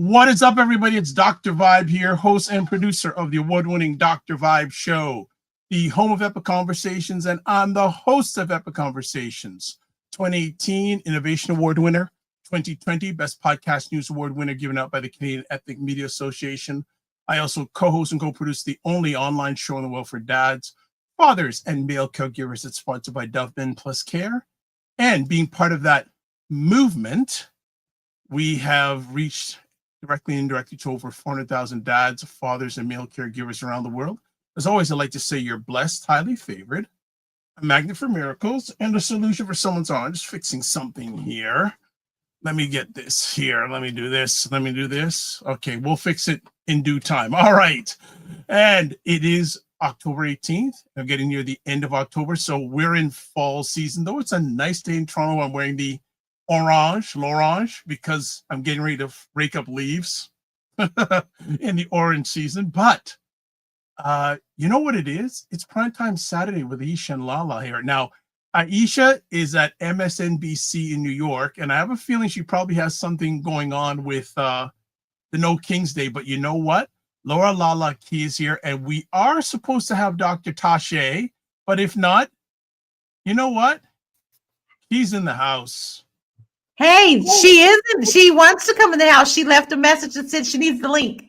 What is up, everybody? It's Dr. Vibe here, host and producer of the award-winning Dr. Vibe Show, the home of Epic Conversations, and I'm the host of Epic Conversations. 2018 Innovation Award winner, 2020 Best Podcast News Award winner given out by the Canadian Ethnic Media Association. I also co-host and co-produce the only online show in the world for dads, fathers, and male caregivers that's sponsored by Dove Men Plus Care. And being part of that movement, we have reached directly and indirectly to over 400,000 dads, fathers, and male caregivers around the world. As always, I like to say you're blessed, highly favored, a magnet for miracles, and a solution for someone's own. I'm just fixing something here. Let me get this here. Let me do this. Let me do this. Okay, we'll fix it in due time. All right. And it is October 18th. I'm getting near the end of October, so we're in fall season. Though it's a nice day in Toronto, I'm wearing the l'orange, because I'm getting ready to rake up leaves in the orange season. But you know what it is? It's Primetime Saturday with Aisha and LaLa here. Now, Aisha is at MSNBC in New York, and I have a feeling she probably has something going on with the No King's Day. But you know what? LaLa Key is here, and we are supposed to have Dr. Tashe, but if not, you know what? He's in the house. Hey, she isn't. She wants to come in the house. She left a message that said she needs the link.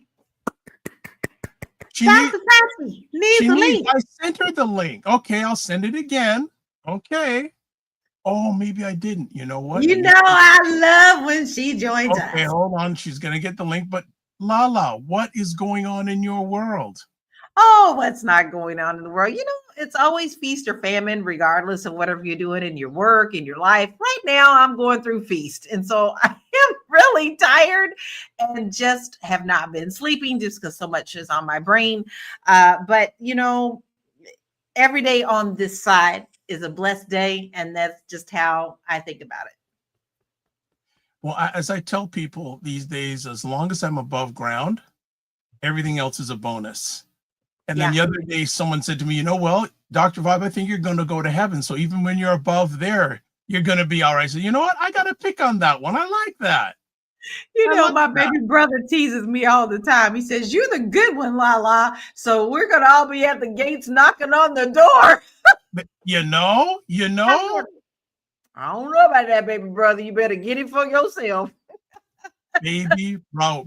Dr. Tashe needs the link. I sent her the link. Okay, I'll send it again. Okay. Oh, maybe I didn't. You know what? You know, I love when she joins us. Okay, hold on. She's going to get the link. But LaLa, what is going on in your world? Oh, what's not going on in the world? You know, it's always feast or famine, regardless of whatever you're doing in your work, in your life. Right now, I'm going through feast. And so I am really tired and just have not been sleeping just because so much is on my brain. But, you know, every day on this side is a blessed day. And that's just how I think about it. Well, as I tell people these days, as long as I'm above ground, everything else is a bonus. And then the other day, someone said to me, you know, well, Dr. Vibe, I think you're going to go to heaven. So even when you're above there, you're going to be all right. So you know what? I got to pick on that one. I like that. You know, my baby brother teases me all the time. He says, you're the good one, LaLa. So we're going to all be at the gates knocking on the door. But you know. I don't know about that, baby brother. You better get it for yourself. baby bro.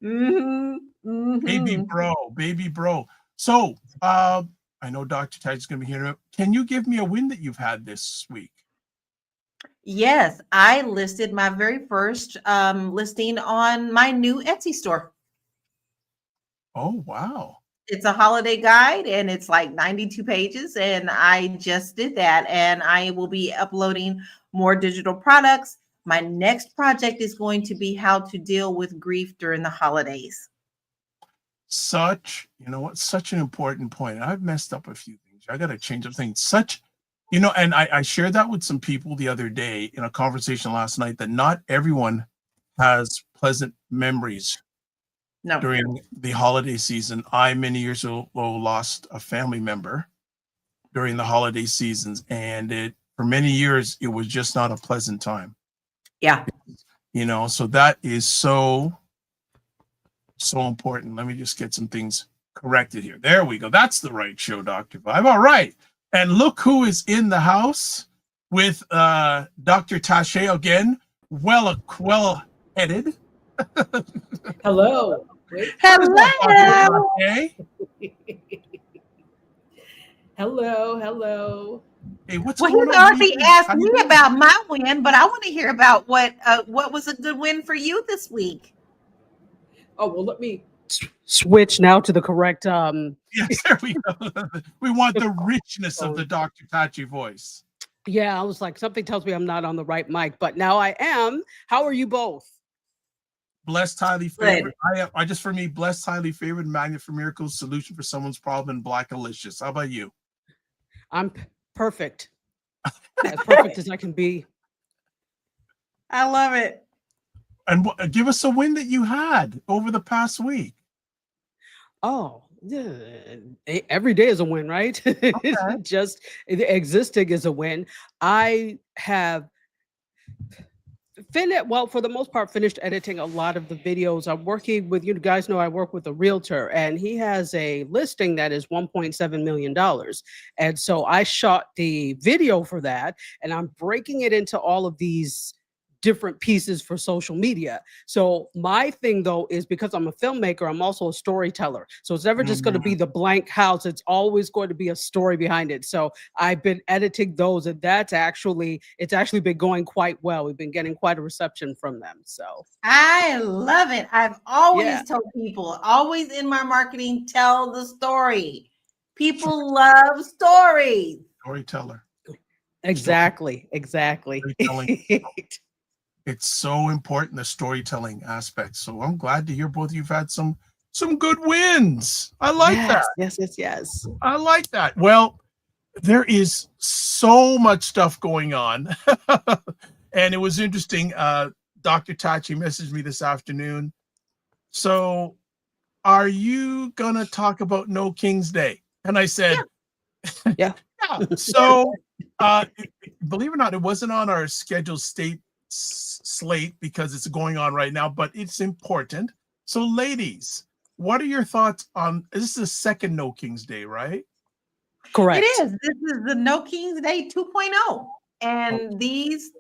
Mm-hmm. Mm-hmm. Baby bro. So I know Dr. Tashe is going to be here. Can you give me a win that you've had this week? Yes, I listed my very first listing on my new Etsy store. Oh, wow. It's a holiday guide and it's like 92 pages. And I just did that. And I will be uploading more digital products. My next project is going to be how to deal with grief during the holidays. Such an important point. I've messed up a few things. I got to change up things. And I shared that with some people the other day in a conversation last night, that not everyone has pleasant memories during the holiday season. I, many years ago, lost a family member during the holiday seasons, and for many years, it was just not a pleasant time. Yeah. You know, so that is so important. Let me just get some things corrected here. There we go. That's the right show, Dr. Vibe. All right. And look who is in the house with Dr. Tashe again. Well-headed. Hello. Hello. Hello. Hey, what's well, going he's on? already asked me about my win, but I want to hear about what was a good win for you this week. Oh, well, let me switch now to the correct. Yes, there we go. We want the richness of the Dr. Tashe voice. Yeah, I was like, something tells me I'm not on the right mic, but now I am. How are you both? Blessed, highly favored. For me, blessed, highly favored, magnet for miracles, solution for someone's problem, and Black Alicious. How about you? I'm perfect. As perfect as I can be. I love it. And give us a win that you had over the past week. Oh, yeah. Every day is a win, right? Okay. Just existing is a win. I have Well, for the most part, finished editing a lot of the videos. I'm working with, you guys know I work with a realtor, and he has a listing that is $1.7 million. And so I shot the video for that, and I'm breaking it into all of these different pieces for social media. So my thing though is, because I'm a filmmaker, I'm also a storyteller. So it's never just going to be the blank house. It's always going to be a story behind it. So I've been editing those, and it's actually been going quite well. We've been getting quite a reception from them. So I love it. I've always told people, always in my marketing, tell the story. People love stories. Storyteller. Exactly. It's so important, the storytelling aspect. So I'm glad to hear both of you've had some good wins. I like that. Yes. I like that. Well, there is so much stuff going on. And it was interesting. Dr. Tachi messaged me this afternoon. So are you going to talk about No King's Day? And I said, yeah. So believe it or not, it wasn't on our scheduled slate because it's going on right now, but it's important. So ladies, what are your thoughts on this? Is the second No King's Day, right? Correct. It is. This is the No King's Day 2.0. And these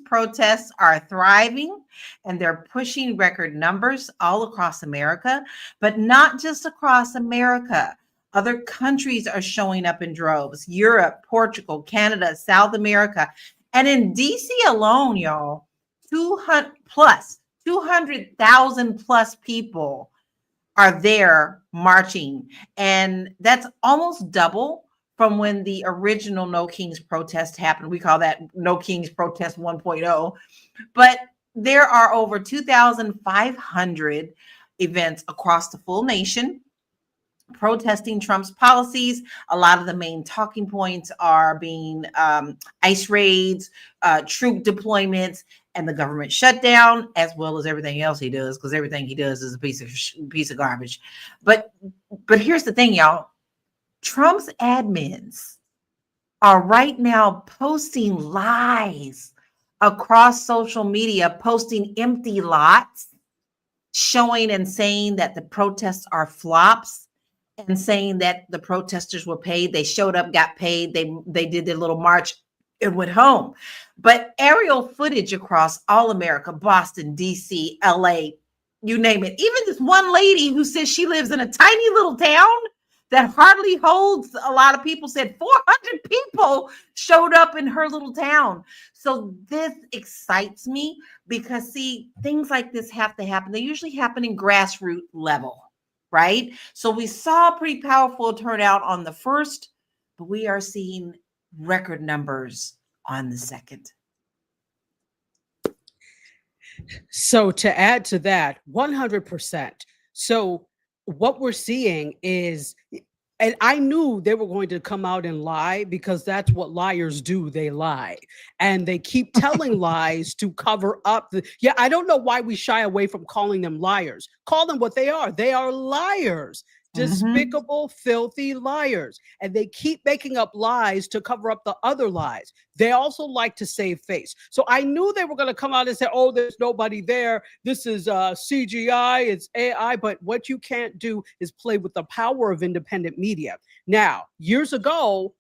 protests are thriving, and they're pushing record numbers all across America, but not just across America. Other countries are showing up in droves: Europe, Portugal, Canada, South America. And in DC alone, y'all, 200,000 plus people are there marching. And that's almost double from when the original No Kings protest happened. We call that No Kings Protest 1.0. But there are over 2,500 events across the full nation protesting Trump's policies. A lot of the main talking points are being ICE raids, troop deployments, and the government shutdown, as well as everything else he does, because everything he does is a piece of garbage. But here's the thing, y'all. Trump's admins are right now posting lies across social media, posting empty lots, showing and saying that the protests are flops, and saying that the protesters were paid. They showed up, got paid. They did their little march and went home. But aerial footage across all America, Boston, DC, LA, you name it. Even this one lady who says she lives in a tiny little town that hardly holds a lot of people, said 400 people showed up in her little town. So this excites me because, see, things like this have to happen. They usually happen in grassroots level, right? So we saw a pretty powerful turnout on the first, but we are seeing record numbers on the second. So to add to that, 100%. So what we're seeing is, and I knew they were going to come out and lie, because that's what liars do. They lie, and they keep telling lies to cover up I don't know why we shy away from calling them liars. Call them what they are. They are liars. Despicable, filthy liars. And they keep making up lies to cover up the other lies. They also like to save face. So I knew they were going to come out and say, oh, there's nobody there. This is CGI, it's AI. But what you can't do is play with the power of independent media. Now, years ago,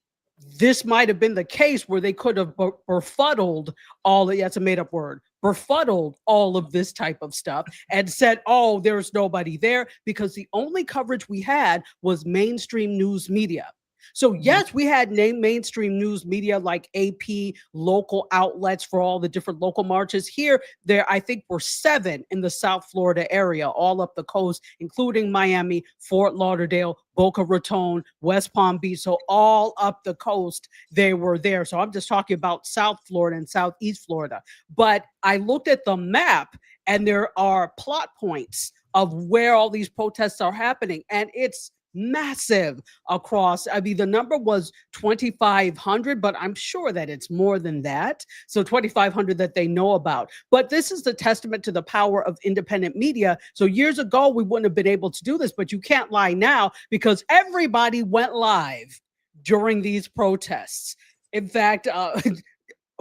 this might have been the case where they could have befuddled that's a made-up word, befuddled all of this type of stuff and said, oh, there's nobody there, because the only coverage we had was mainstream news media. So yes, we had mainstream news media like AP, local outlets for all the different local marches. Here, there, I think were 7 in the South Florida area, all up the coast, including Miami, Fort Lauderdale, Boca Raton, West Palm Beach. So all up the coast, they were there. So I'm just talking about South Florida and Southeast Florida. But I looked at the map, and there are plot points of where all these protests are happening. And it's massive across. I mean, the number was 2,500, but I'm sure that it's more than that. So 2,500 that they know about. But this is the testament to the power of independent media. So years ago, we wouldn't have been able to do this, but you can't lie now, because everybody went live during these protests. In fact,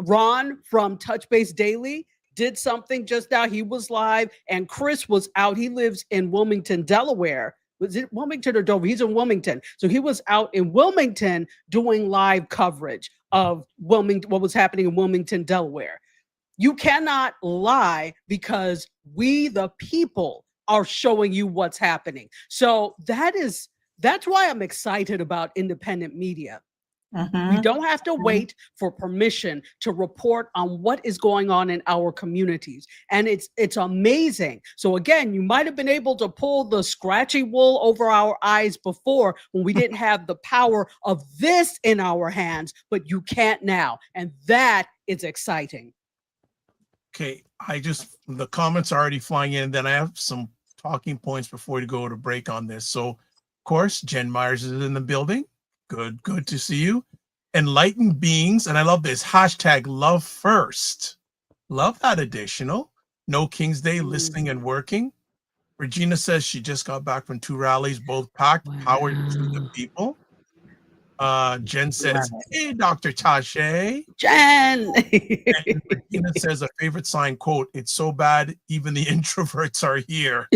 Ron from Touch Base Daily did something just now. He was live, and Chris was out. He lives in Wilmington, Delaware. Was it Wilmington or Dover? He's in Wilmington. So he was out in Wilmington doing live coverage of Wilmington, what was happening in Wilmington, Delaware. You cannot lie because we, the people, are showing you what's happening. So that's why I'm excited about independent media. We don't have to wait for permission to report on what is going on in our communities. And it's amazing. So again, you might have been able to pull the scratchy wool over our eyes before when we didn't have the power of this in our hands, but you can't now. And that is exciting. Okay, the comments are already flying in, and then I have some talking points before we go to break on this. So, of course, Jen Myers is in the building. Good to see you. Enlightened beings, and I love this, hashtag love first. Love that additional. No King's Day, listening and working. Regina says she just got back from 2 rallies, both packed. Wow. Power to the people. Jen says, hey, Dr. Tashe. Jen. And Regina says a favorite sign, quote, it's so bad, even the introverts are here.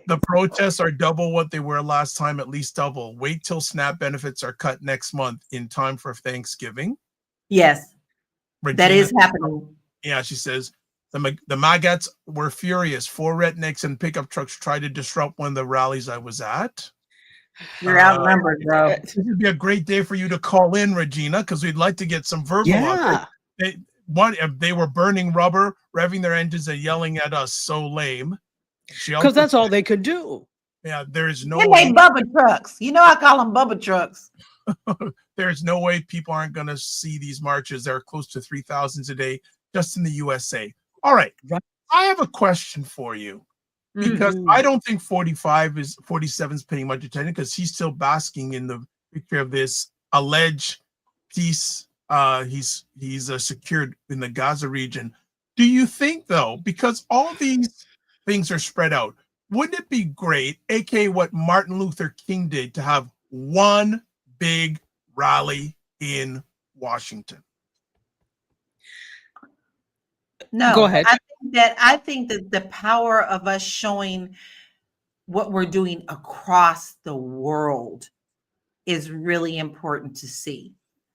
The protests are double what they were last time, at least double. Wait till SNAP benefits are cut next month in time for Thanksgiving. Yes, Regina, that is happening. Yeah, she says, the maggots were furious. 4 rednecks and pickup trucks tried to disrupt one of the rallies I was at. You're outnumbered, bro. This would be a great day for you to call in, Regina, because we'd like to get some verbal on it. They were burning rubber, revving their engines and yelling at us. So lame. Because that's all they could do. Yeah, there's no and way. they Bubba trucks. You know, I call them Bubba trucks. There's no way people aren't going to see these marches. There are close to 3,000 a day just in the USA. All right. I have a question for you because I don't think 47 is paying much attention because he's still basking in the picture of this alleged peace. He's secured in the Gaza region. Do you think, though, because all these things are spread out, wouldn't it be great, aka what Martin Luther King did, to have one big rally in Washington? No, go ahead. I think that the power of us showing what we're doing across the world is really important to see.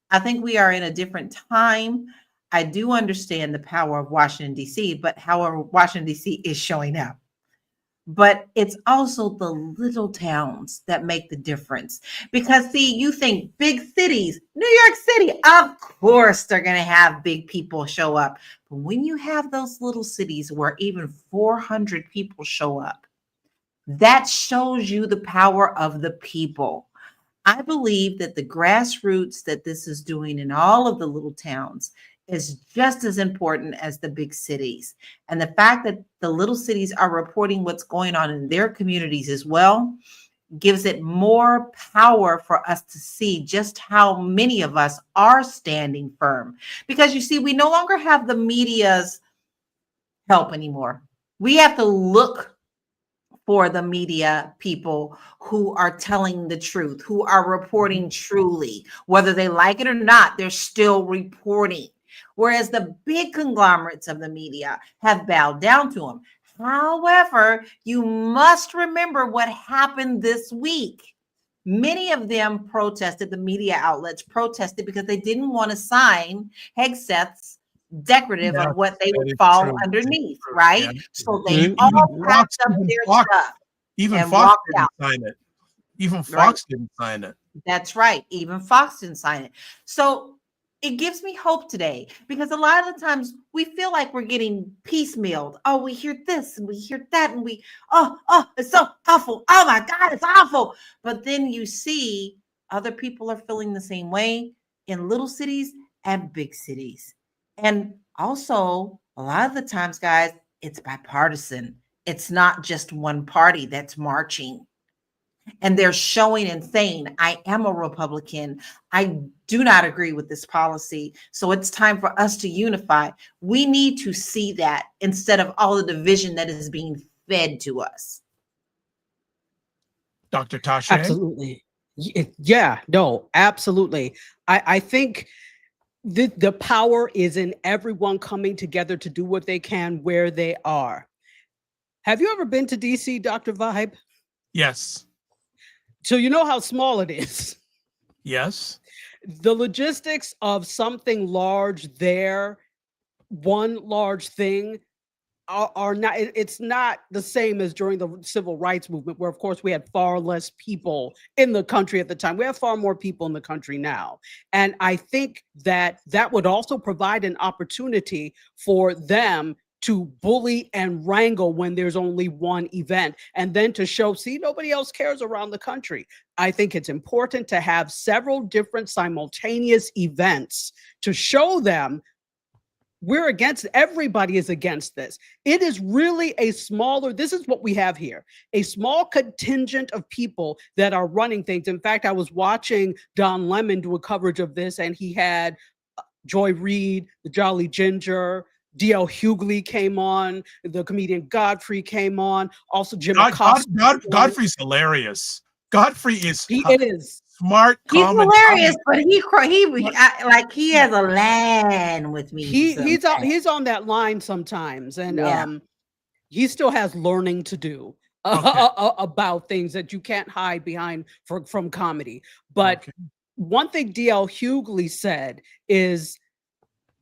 I think we are in a different time. I do understand the power of Washington, D.C., but however, Washington, D.C. is showing up. But it's also the little towns that make the difference. Because, see, you think big cities, New York City, of course they're going to have big people show up. But when you have those little cities where even 400 people show up, that shows you the power of the people. I believe that the grassroots that this is doing in all of the little towns is just as important as the big cities. And the fact that the little cities are reporting what's going on in their communities as well gives it more power for us to see just how many of us are standing firm. Because you see, we no longer have the media's help anymore. We have to look for the media people who are telling the truth, who are reporting truly. Whether they like it or not, they're still reporting. Whereas the big conglomerates of the media have bowed down to them. However, you must remember what happened this week. Many of them protested, the media outlets protested because they didn't want to sign Hegseth's declarative of what they would fall underneath, right? Yeah. So they all packed up their stuff. Even Fox didn't sign it. Even Fox didn't sign it. That's right. Even Fox didn't sign it. So it gives me hope today because a lot of the times we feel like we're getting piecemealed. Oh, we hear this and we hear that and we, it's so awful. Oh my God, it's awful. But then you see other people are feeling the same way in little cities and big cities. And also a lot of the times, guys, it's bipartisan. It's not just one party that's marching. And they're showing and saying, I am a Republican. I do not agree with this policy. So it's time for us to unify. We need to see that instead of all the division that is being fed to us. Dr. Tasha? Absolutely. Yeah, no, absolutely. I think the power is in everyone coming together to do what they can where they are. Have you ever been to DC, Dr. Vibe? Yes. So you know how small it is. Yes. The logistics of something large there, one large thing, are not, it's not the same as during the civil rights movement, where of course we had far less people in the country at the time. We have far more people in the country now. And I think that that would also provide an opportunity for them to bully and wrangle when there's only one event, and then to show, see, nobody else cares around the country. I think it's important to have several different simultaneous events to show them we're against, everybody is against this. It is really a smaller, this is what we have here, a small contingent of people that are running things. In fact, I was watching Don Lemon do a coverage of this, and he had Joy Reid, the Jolly Ginger, D.L. Hughley came on, the comedian Godfrey came on, also Jim Acosta. Godfrey's hilarious. Godfrey is he is smart. He's hilarious, but he like he has a line with me. He's on that line sometimes, and he still has learning to do about things that you can't hide behind from comedy. But one thing D.L. Hughley said is,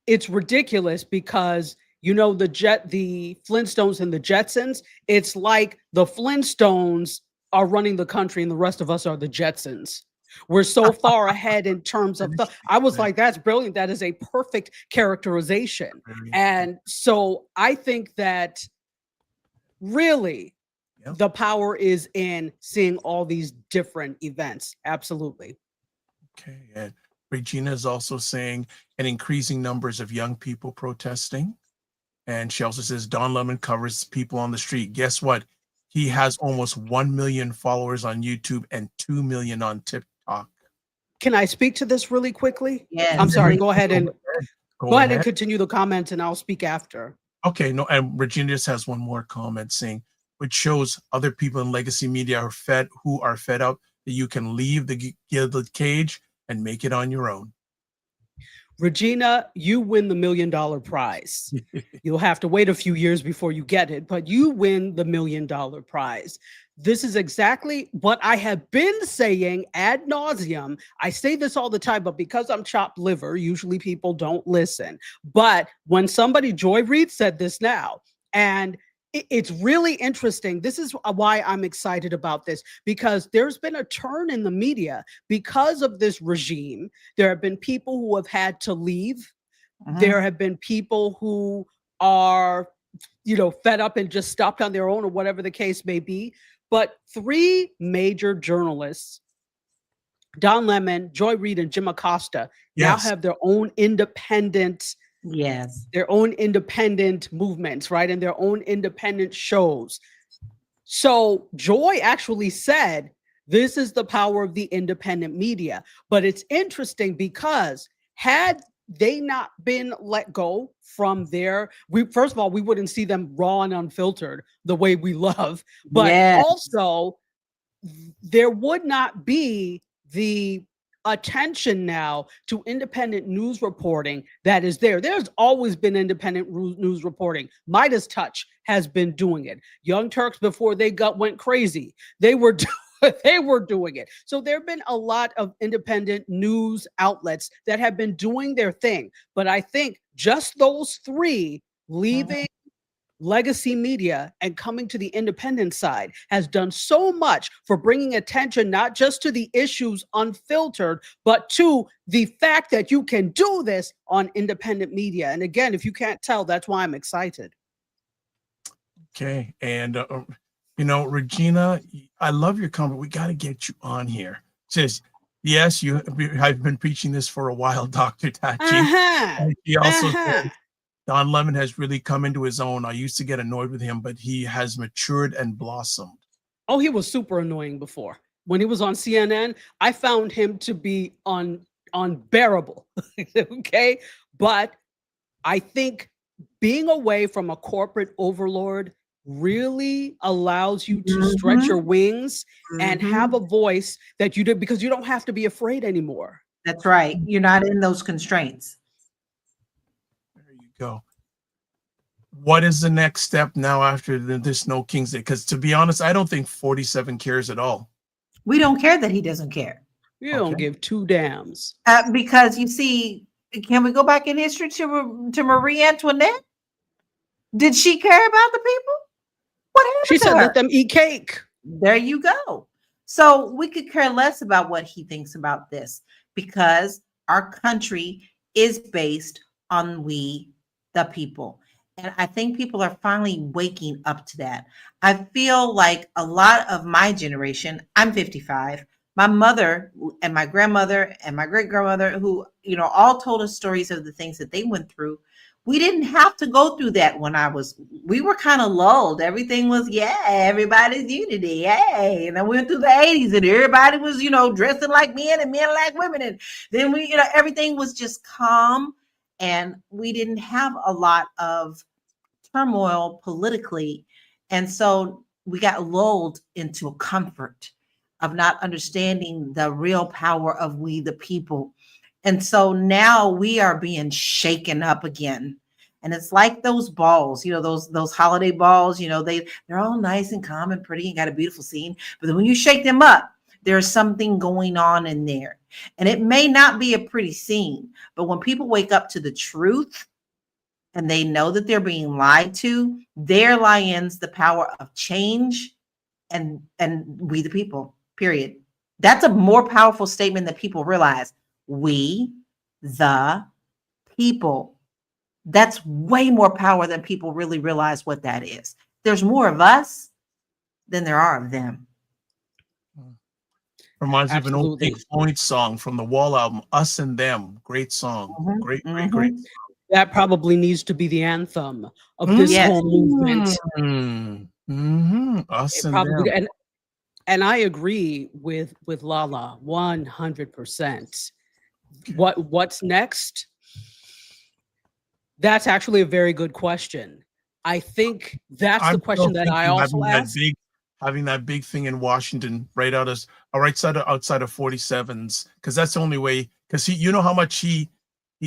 it's ridiculous because, you know, the Flintstones and the Jetsons, it's like the Flintstones are running the country and the rest of us are the Jetsons. We're so far ahead in terms of I was like, that's brilliant. That is a perfect characterization. And so I think that really the power is in seeing all these different events. Absolutely. Okay. And Regina is also saying an increasing numbers of young people protesting. And she also says Don Lemon covers people on the street. Guess what? He has almost 1 million followers on YouTube and 2 million on TikTok. Can I speak to this really quickly? Yes. I'm sorry. Go ahead and continue the comments, and I'll speak after. Okay. No, and Regina just has one more comment saying, which shows other people in legacy media are fed up that you can leave the gilded cage and make it on your own. Regina, you win the $1 million prize. You'll have to wait a few years before you get it, but you win the $1 million prize. This is exactly what I have been saying ad nauseum. I say this all the time, but because I'm chopped liver, usually people don't listen. But when Joy Reid said this now, and it's really interesting. This is why I'm excited about this, because there's been a turn in the media because of this regime. There have been people who have had to leave. There have been people who are, fed up and just stopped on their own, or whatever the case may be. But 3 major journalists, Don Lemon, Joy Reid, and Jim Acosta, now have their own independent movements, right? And their own independent shows. So Joy actually said, this is the power of the independent media. But it's interesting because had they not been let go from first of all, we wouldn't see them raw and unfiltered the way we love, but also there would not be the attention now to independent news reporting that is there. There's always been independent news reporting. Midas Touch has been doing it. Young Turks, before they went crazy, they were doing it. So there have been a lot of independent news outlets that have been doing their thing. But I think just those 3 leaving legacy media and coming to the independent side has done so much for bringing attention, not just to the issues unfiltered, but to the fact that you can do this on independent media. And again, if you can't tell, that's why I'm excited. Okay. And, Regina, I love your comment. We got to get you on here. It says, yes, I've been preaching this for a while, Dr. Tachi. And he also said, Don Lemon has really come into his own. I used to get annoyed with him, but he has matured and blossomed. Oh, he was super annoying before. When he was on CNN, I found him to be unbearable. Okay. But I think being away from a corporate overlord really allows you to stretch your wings and have a voice that you do, because you don't have to be afraid anymore. That's right. You're not in those constraints. go. What is the next step now after this No King's Day? Because to be honest, I don't think 47 cares at all. We don't care that he doesn't care. You don't give two damns. Because you see, can we go back in history to Marie Antoinette? Did she care about the people? What happened She to said, her? let them eat cake. There you go. So we could care less about what he thinks about this because our country is based on we, the people. And I think people are finally waking up to that. I feel like a lot of my generation, I'm 55, my mother and my grandmother and my great grandmother, who, all told us stories of the things that they went through. We didn't have to go through that when we were kind of lulled. Everything was, everybody's unity. Yay. And I went through the 80s and everybody was, dressing like men and men like women. And then everything was just calm. And we didn't have a lot of turmoil politically. And so we got lulled into a comfort of not understanding the real power of we, the people. And so now we are being shaken up again. And it's like those balls, those holiday balls, they're all nice and calm and pretty and got a beautiful scene. But then when you shake them up, there's something going on in there. And it may not be a pretty scene, but when people wake up to the truth and they know that they're being lied to, there lies the power of change and we the people, period. That's a more powerful statement than people realize. We, the people. That's way more power than people really realize what that is. There's more of us than there are of them. Reminds me of an old Pink Floyd song from the Wall album, Us and Them. Great song. Mm-hmm. Great. That probably needs to be the anthem of this whole movement. Us and them. And I agree with LaLa 100%. What's next? That's actually a very good question. I think that's the question that I also asked. Having that big thing in Washington outside of 47s, because that's the only way. Because how much he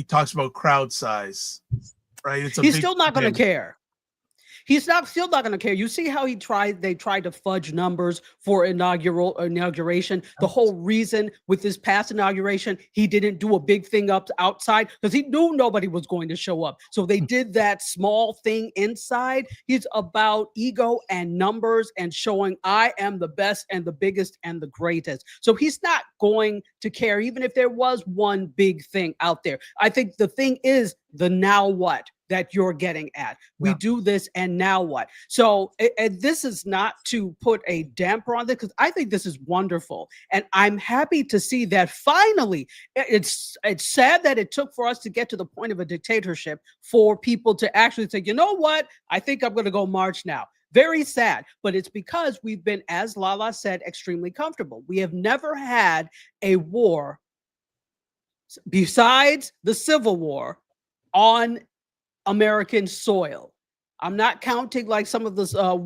talks about crowd size, right? He's still not going to care. He's still not going to care. You see how they tried to fudge numbers for inauguration. The whole reason with this past inauguration, he didn't do a big thing up outside because he knew nobody was going to show up. So they did that small thing inside. He's about ego and numbers and showing I am the best and the biggest and the greatest. So he's not going to care, even if there was one big thing out there. I think the thing is the now what that you're getting at. We do this and now what? So and this is not to put a damper on this because I think this is wonderful. And I'm happy to see that finally, it's sad that it took for us to get to the point of a dictatorship for people to actually say, you know what? I think I'm going to go march now. Very sad, but it's because we've been, as LaLa said, extremely comfortable. We have never had a war besides the Civil War on American soil. I'm not counting like some of the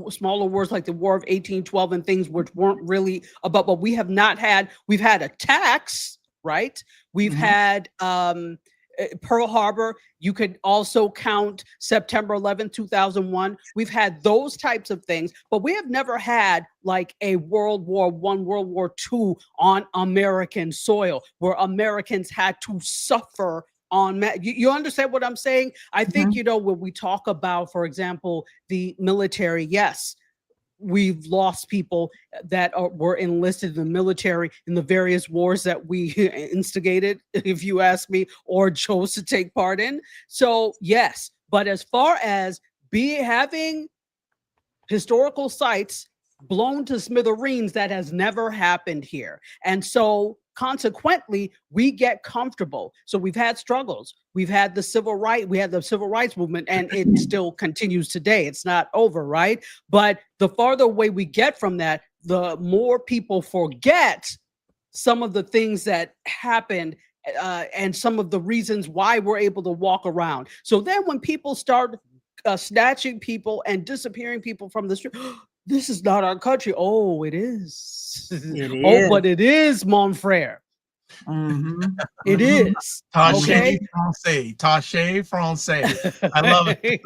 smaller wars like the War of 1812 and things which weren't really about, but we've had attacks, right? We've had Pearl Harbor. You could also count September 11th, 2001. We've had those types of things, but we have never had like a World War I, World War II on American soil where Americans had to suffer on you understand what I'm saying? I think, when we talk about, for example, the military, yes, we've lost people that were enlisted in the military in the various wars that we instigated, if you ask me, or chose to take part in. So yes, but as far as having historical sites blown to smithereens, that has never happened here. And so consequently, we get comfortable. So we've had struggles. We've had the civil rights movement, and it still continues today. It's not over, right? But the farther away we get from that, the more people forget some of the things that happened and some of the reasons why we're able to walk around. So then when people start snatching people and disappearing people from the street, this is not our country. Oh, it is. It is. Oh, but it is, mon frere. Mhm. It Mhm. is. Taché Okay. français. Taché français. I love it.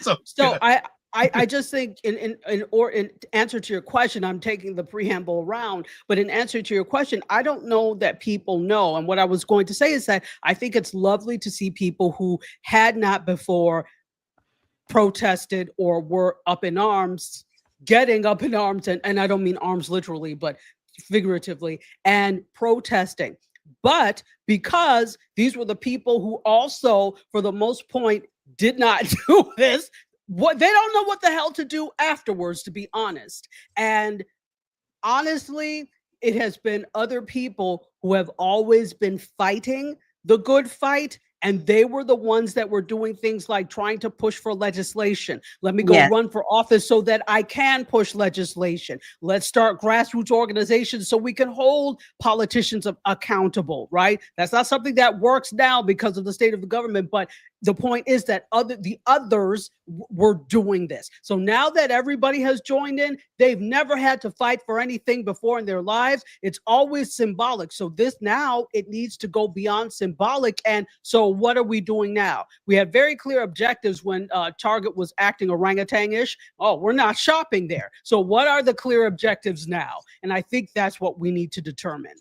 So So good. I just think in answer to your question, I'm taking the preamble around, but in answer to your question, I don't know that people know. And what I was going to say is that I think it's lovely to see people who had not before protested or were up in arms, getting up in arms, and I don't mean arms literally, but figuratively, and protesting. But because these were the people who also, for the most point, did not do this, what they don't know what the hell to do afterwards, to be honest. And honestly, it has been other people who have always been fighting the good fight. And they were the ones that were doing things like trying to push for legislation. Let me go Yes. run for office so that I can push legislation. Let's start grassroots organizations so we can hold politicians accountable, right? That's not something that works now because of the state of the government. But the point is that the others were doing this. So now that everybody has joined in, they've never had to fight for anything before in their lives. It's always symbolic. So this now, it needs to go beyond symbolic. And so what are we doing now? We had very clear objectives when Target was acting orangutan-ish. Oh, we're not shopping there. So what are the clear objectives now? And I think that's what we need to determine.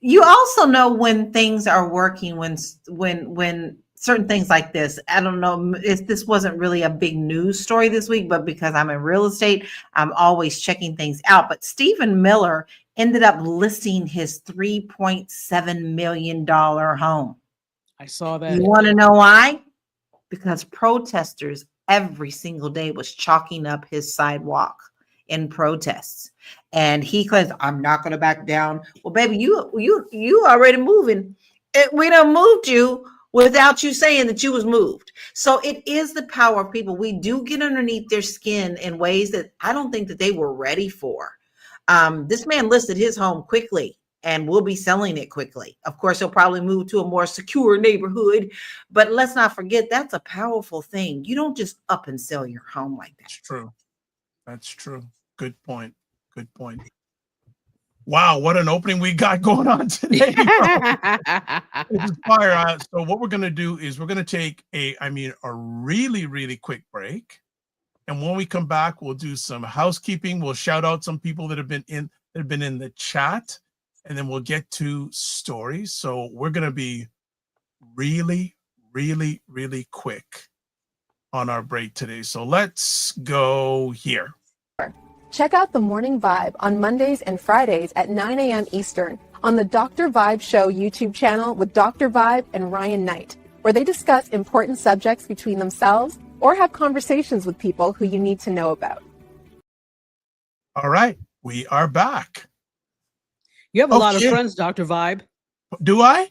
You also know when things are working, when certain things like this. I don't know if this wasn't really a big news story this week, but because I'm in real estate, I'm always checking things out. But Stephen Miller ended up listing his $3.7 million home. I saw that. You want to know why? Because protesters every single day was chalking up his sidewalk in protests. And he claims, I'm not going to back down. Well, baby, you already moving. We done moved you without you saying that you was moved. So it is the power of people. We do get underneath their skin in ways that I don't think that they were ready for. This man listed his home quickly and will be selling it quickly. Of course, he'll probably move to a more secure neighborhood, but let's not forget that's a powerful thing. You don't just up and sell your home like that. That's true. That's true. Good point. Good point. Wow, what an opening we got going on today. This is fire. So what we're going to do is we're going to take a really, really quick break. And when we come back, we'll do some housekeeping. We'll shout out some people that have been in the chat, and then we'll get to stories. So we're going to be really, really, really quick on our break today. So let's go here. Check out The Morning Vibe on Mondays and Fridays at 9 a.m. Eastern on the Dr. Vibe Show YouTube channel with Dr. Vibe and Ryan Knight, where they discuss important subjects between themselves or have conversations with people who you need to know about. All right, we are back. You have a lot of friends, Dr. Vibe. Do I?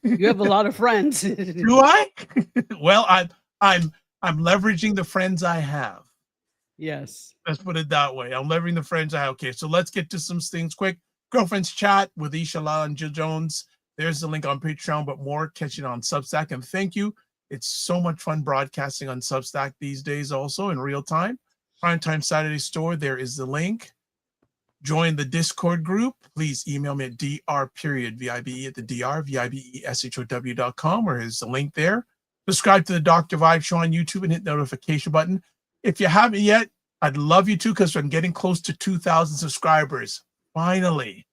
You have a lot of friends. Do I? Well, I'm leveraging the friends I have. Yes. Let's put it that way. I'm leveraging the friends I have. Okay, so let's get to some things quick. Girlfriends Chat with Aisha, LaLa, and Jill Jones. There's the link on Patreon, but more catching on Substack. And thank you. It's so much fun broadcasting on Substack these days also in real time. Primetime Saturday store, there is the link. Join the Discord group. Please email me at dr.vibe@vibeshow.com, where is the link there. Subscribe to the Dr. Vibe Show on YouTube and hit the notification button. If you haven't yet, I'd love you to, because I'm getting close to 2,000 subscribers. Finally.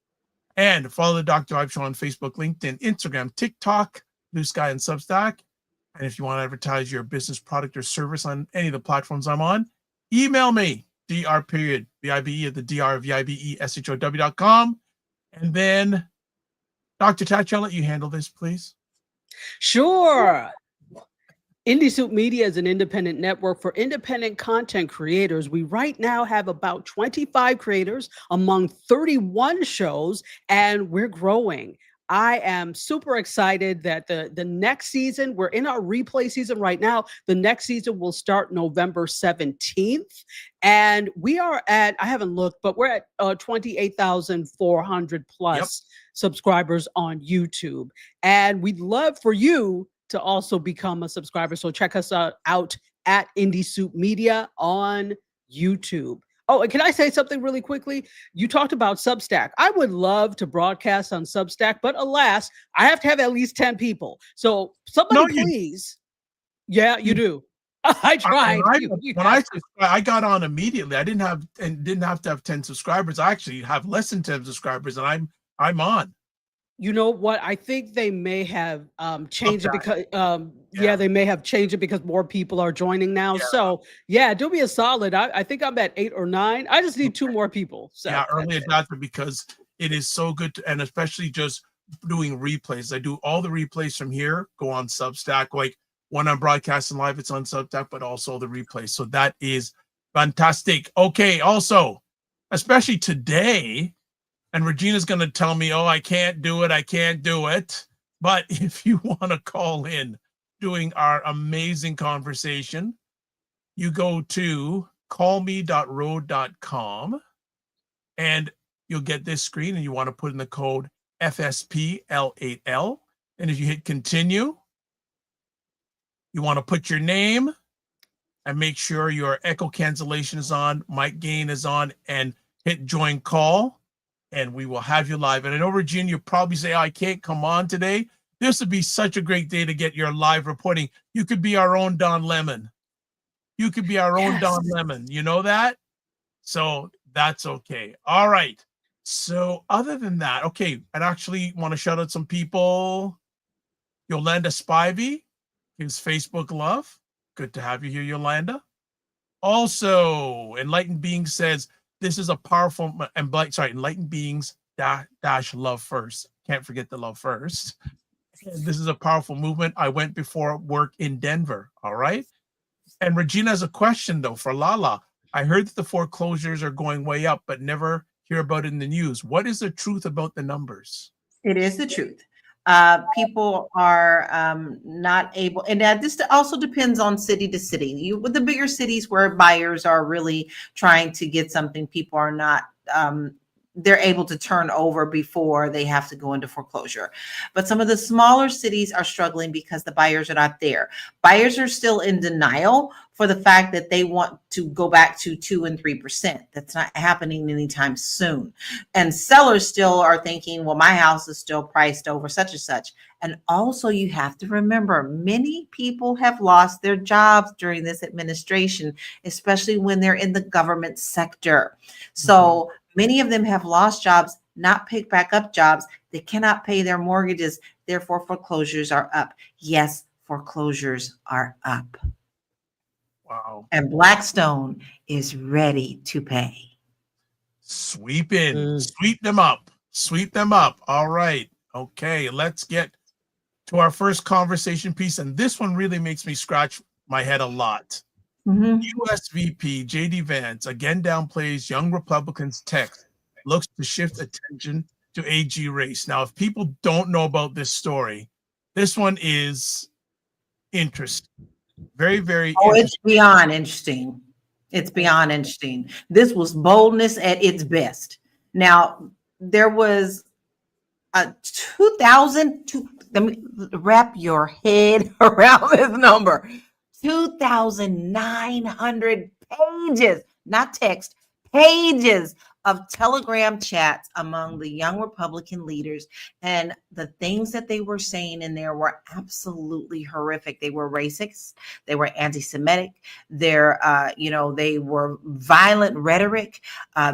And follow the Dr. Vibe Show on Facebook, LinkedIn, Instagram, TikTok, Blue Sky, and Substack. And if you want to advertise your business, product, or service on any of the platforms I'm on, email me, dr.vibe@vibeshow.com. And then, Dr. Tatch, I'll let you handle this, please. Sure. Indie Soup Media is an independent network for independent content creators. We right now have about 25 creators among 31 shows, and we're growing. I am super excited that the next season, we're in our replay season right now. The next season will start November 17th. And we are at, I haven't looked, but we're at 28,400 plus subscribers on YouTube. And we'd love for you to also become a subscriber. So check us out at Indie Soup Media on YouTube. Oh, and can I say something really quickly? You talked about Substack. I would love to broadcast on Substack, but alas, I have to have at least 10 people. So somebody No, please. Yeah, you do. I tried. I got on immediately. I didn't have to have 10 subscribers. I actually have less than 10 subscribers, and I'm on. You know what? I think they may have changed it because Yeah. they may have changed it because more people are joining now. Yeah. So yeah, do me a solid. I think I'm at 8 or 9. I just need 2 more people. So yeah, early adopter, because it is so good and especially just doing replays. I do all the replays from here, go on Substack. Like when I'm broadcasting live, it's on Substack, but also the replays. So that is fantastic. Okay, also, especially today, and Regina's going to tell me, oh, I can't do it. But if you want to call in during our amazing conversation, you go to callme.road.com and you'll get this screen, and you want to put in the code FSPL8L. And if you hit continue, you want to put your name and make sure your echo cancellation is on, mic gain is on, and hit join call. And we will have you live. And I know, Regina, you probably say, oh, I can't come on today. This would be such a great day to get your live reporting. You could be our own Don Lemon. You could be our own Don Lemon. You know that? So that's okay. All right. So other than that, okay, I'd actually want to shout out some people. Yolanda Spivey gives Facebook love. Good to have you here, Yolanda. Also, Enlightened Being says, this is a powerful, Enlightened Beings dash love first. Can't forget the love first. This is a powerful movement. I went before work in Denver. All right. And Regina has a question though for LaLa. I heard that the foreclosures are going way up, but never hear about it in the news. What is the truth about the numbers? It is the truth. People are not able, and this also depends on city to city. With the bigger cities where buyers are really trying to get something, people are not, they're able to turn over before they have to go into foreclosure. But some of the smaller cities are struggling because the buyers are not there. Buyers are still in denial for the fact that they want to go back to 2 and 3%. That's not happening anytime soon. And sellers still are thinking, well, my house is still priced over such and such. And also you have to remember, many people have lost their jobs during this administration, especially when they're in the government sector. So many of them have lost jobs, not picked back up jobs. They cannot pay their mortgages. Therefore, foreclosures are up. Yes, foreclosures are up. Wow. And Blackstone is ready to pay. Sweep them up. All right. Okay, let's get to our first conversation piece. And this one really makes me scratch my head a lot. U.S. VP JD Vance again downplays young Republicans' text, looks to shift attention to AG race. Now, if people don't know about this story, this one is interesting. Very, very interesting. It's beyond interesting. It's beyond interesting. This was boldness at its best. Now, there was a 2,000, let me wrap your head around this number. 2,900 pages, not text, pages of Telegram chats among the young Republican leaders. And the things that they were saying in there were absolutely horrific. They were racist. They were anti-Semitic. They were violent rhetoric.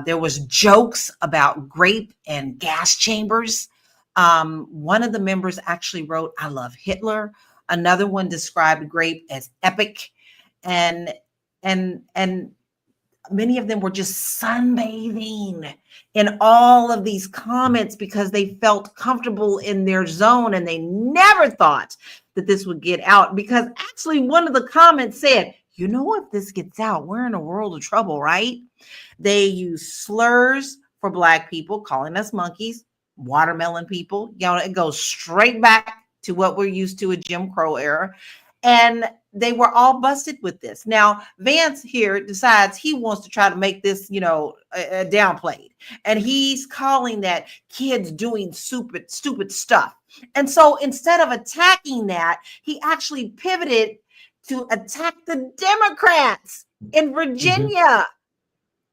There was jokes about grape and gas chambers. One of the members actually wrote, "I love Hitler." Another one described grape as epic, and many of them were just sunbathing in all of these comments because they felt comfortable in their zone, and they never thought that this would get out. Because actually one of the comments said, you know, if this gets out, we're in a world of trouble, right? They use slurs for Black people, calling us monkeys, watermelon people. You know, it goes straight back to what we're used to a Jim Crow era. And they were all busted with this. Now, Vance here decides he wants to try to make this, downplayed. And he's calling that kids doing stupid stuff. And so instead of attacking that, he actually pivoted to attack the Democrats in Virginia.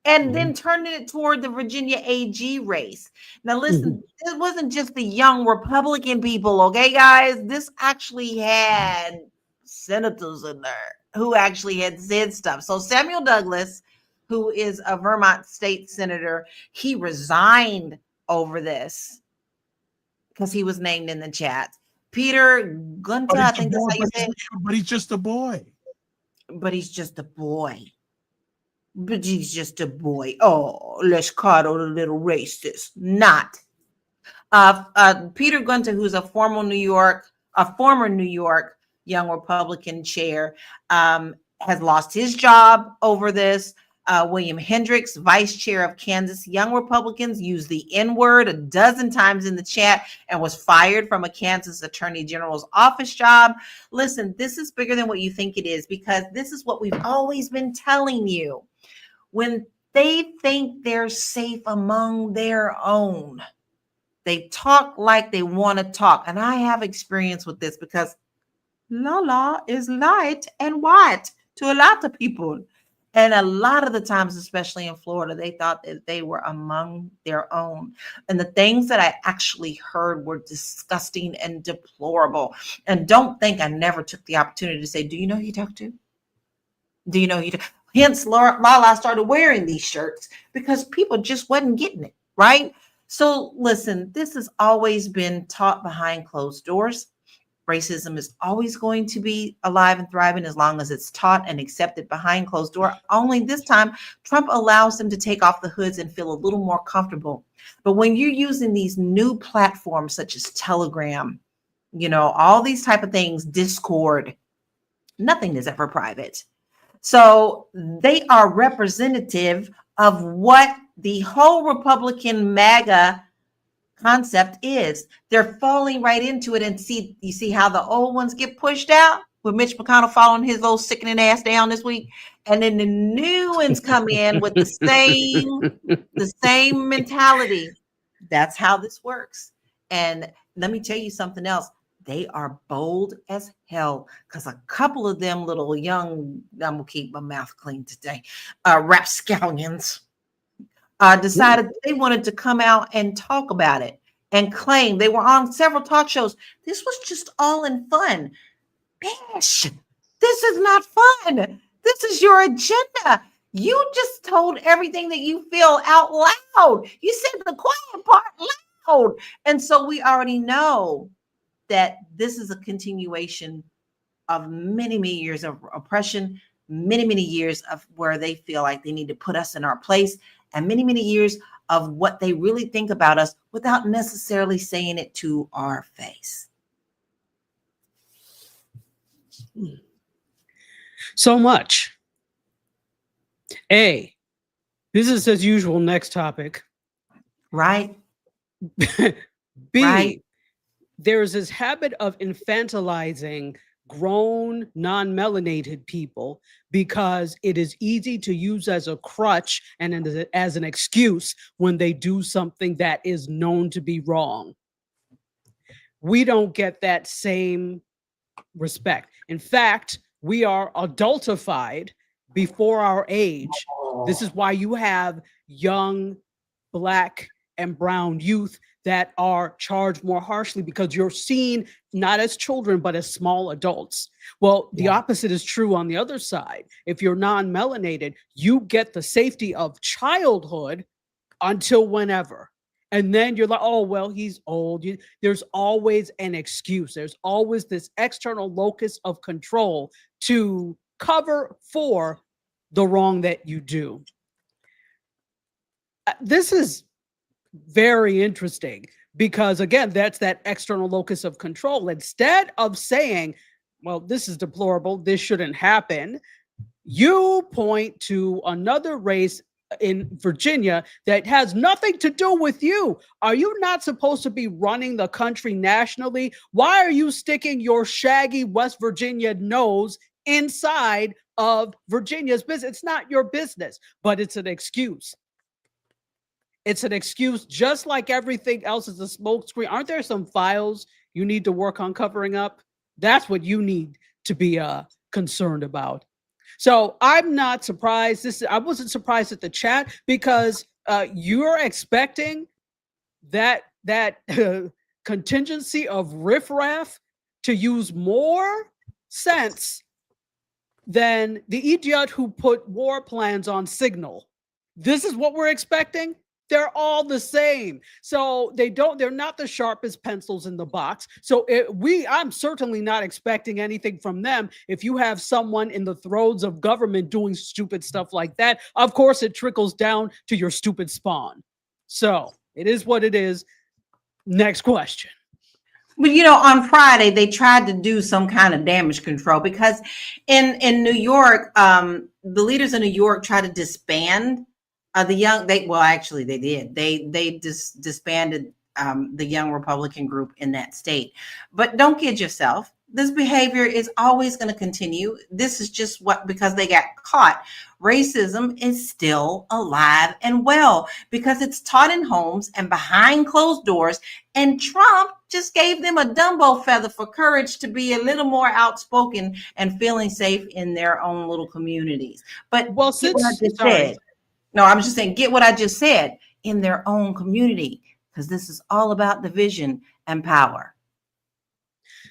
and then turning it toward the Virginia AG race. Now, listen, it wasn't just the young Republican people, okay, guys? This actually had senators in there who actually had said stuff. So Samuel Douglas, who is a Vermont state senator, he resigned over this because he was named in the chat. Peter Gunta, I think that's how you say it. But he's just a boy. But he's just a boy. But he's just a boy. Oh, let's coddle the little racist. Not. Peter Gunta, who's a former New York young Republican chair, has lost his job over this. William Hendricks, vice chair of Kansas Young Republicans, used the N-word a dozen times in the chat and was fired from a Kansas Attorney General's office job. Listen, this is bigger than what you think it is, because this is what we've always been telling you. When they think they're safe among their own, they talk like they want to talk. And I have experience with this because LaLa is light and white to a lot of people. And a lot of the times, especially in Florida, they thought that they were among their own. And the things that I actually heard were disgusting and deplorable. And don't think I never took the opportunity to say, do you know who you talk to? Do you know who you talk? Hence, LaLa started wearing these shirts because people just wasn't getting it, right? So listen, this has always been taught behind closed doors. Racism is always going to be alive and thriving as long as it's taught and accepted behind closed door. Only this time, Trump allows them to take off the hoods and feel a little more comfortable. But when you're using these new platforms such as Telegram, you know, all these type of things, Discord, nothing is ever private. So they are representative of what the whole Republican MAGA concept is. They're falling right into it, and you see how the old ones get pushed out with Mitch McConnell following his little sickening ass down this week, and then the new ones come in with the same mentality. That's how this works. And let me tell you something else. They are bold as hell, because a couple of them little young, I'm gonna keep my mouth clean today, rapscallions decided they wanted to come out and talk about it and claim. They were on several talk shows. This was just all in fun. Bish, this is not fun. This is your agenda. You just told everything that you feel out loud. You said the quiet part loud. And so we already know that this is a continuation of many, many years of oppression, many, many years of where they feel like they need to put us in our place, and many, many years of what they really think about us without necessarily saying it to our face. So much. A, business as usual, next topic. Right? B, Right. There's this habit of infantilizing grown non-melanated people because it is easy to use as a crutch and as an excuse when they do something that is known to be wrong. We don't get that same respect. In fact, we are adultified before our age. This is why you have young Black and brown youth that are charged more harshly, because you're seen not as children, but as small adults. Well, the opposite is true on the other side. If you're non-melanated, you get the safety of childhood until whenever. And then you're like, oh, well, he's old. There's always an excuse. There's always this external locus of control to cover for the wrong that you do. This is very interesting because, again, that's that external locus of control. Instead of saying, well, this is deplorable, this shouldn't happen, you point to another race in Virginia that has nothing to do with you. Are you not supposed to be running the country nationally? Why are you sticking your shaggy West Virginia nose inside of Virginia's business? It's not your business, but it's an excuse. It's an excuse, just like everything else is a smokescreen. Aren't there some files you need to work on covering up? That's what you need to be concerned about. So I'm not surprised. I wasn't surprised at the chat because you're expecting that contingency of riffraff to use more sense than the idiot who put war plans on Signal. This is what we're expecting. They're all the same. So they're not the sharpest pencils in the box. So I'm certainly not expecting anything from them. If you have someone in the throes of government doing stupid stuff like that, of course it trickles down to your stupid spawn. So it is what it is. Next question. But on Friday they tried to do some kind of damage control because in New York, the leaders in New York tried to disband they did. They disbanded the young Republican group in that state. But don't kid yourself. This behavior is always going to continue. This is just because they got caught. Racism is still alive and well because it's taught in homes and behind closed doors. And Trump just gave them a Dumbo feather for courage to be a little more outspoken and feeling safe in their own little communities. But well, no, I'm just saying, get what I just said, in their own community, because this is all about division and power.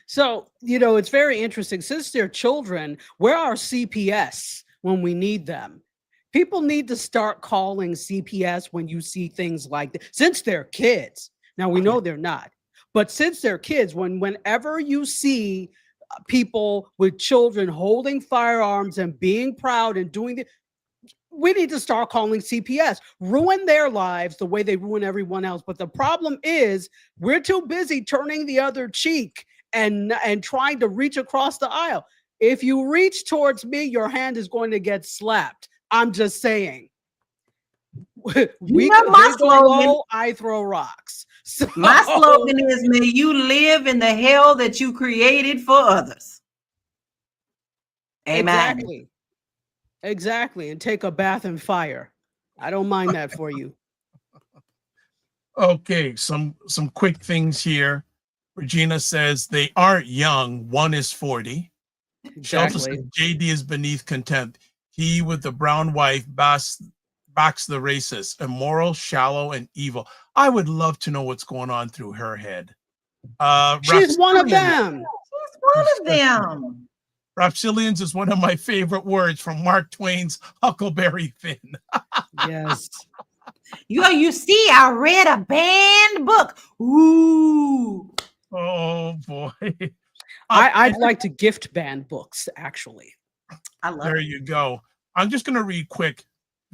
So, it's very interesting. Since they're children, where are CPS when we need them? People need to start calling CPS when you see things like that. Since they're kids. Now, we know they're not. But since they're kids, whenever you see people with children holding firearms and being proud and doing we need to start calling CPS, ruin their lives the way they ruin everyone else. But the problem is we're too busy turning the other cheek and trying to reach across the aisle. If you reach towards me, your hand is going to get slapped. I'm just saying. We go low, I throw rocks. So, my slogan is, may you live in the hell that you created for others. Amen. Exactly. And take a bath in fire. I don't mind that for you. Okay, some quick things here. Regina says they aren't young. One is 40. Exactly. Shelter says JD is beneath contempt. He with the brown wife backs the racist, immoral, shallow, and evil. I would love to know what's going on through her head. She's one of them. She's one of them. Reptilians is one of my favorite words from Mark Twain's Huckleberry Finn. Yes. You see, I read a banned book. Ooh. Oh boy. I'd like to gift banned books, actually. I love there it. You go. I'm just going to read quick.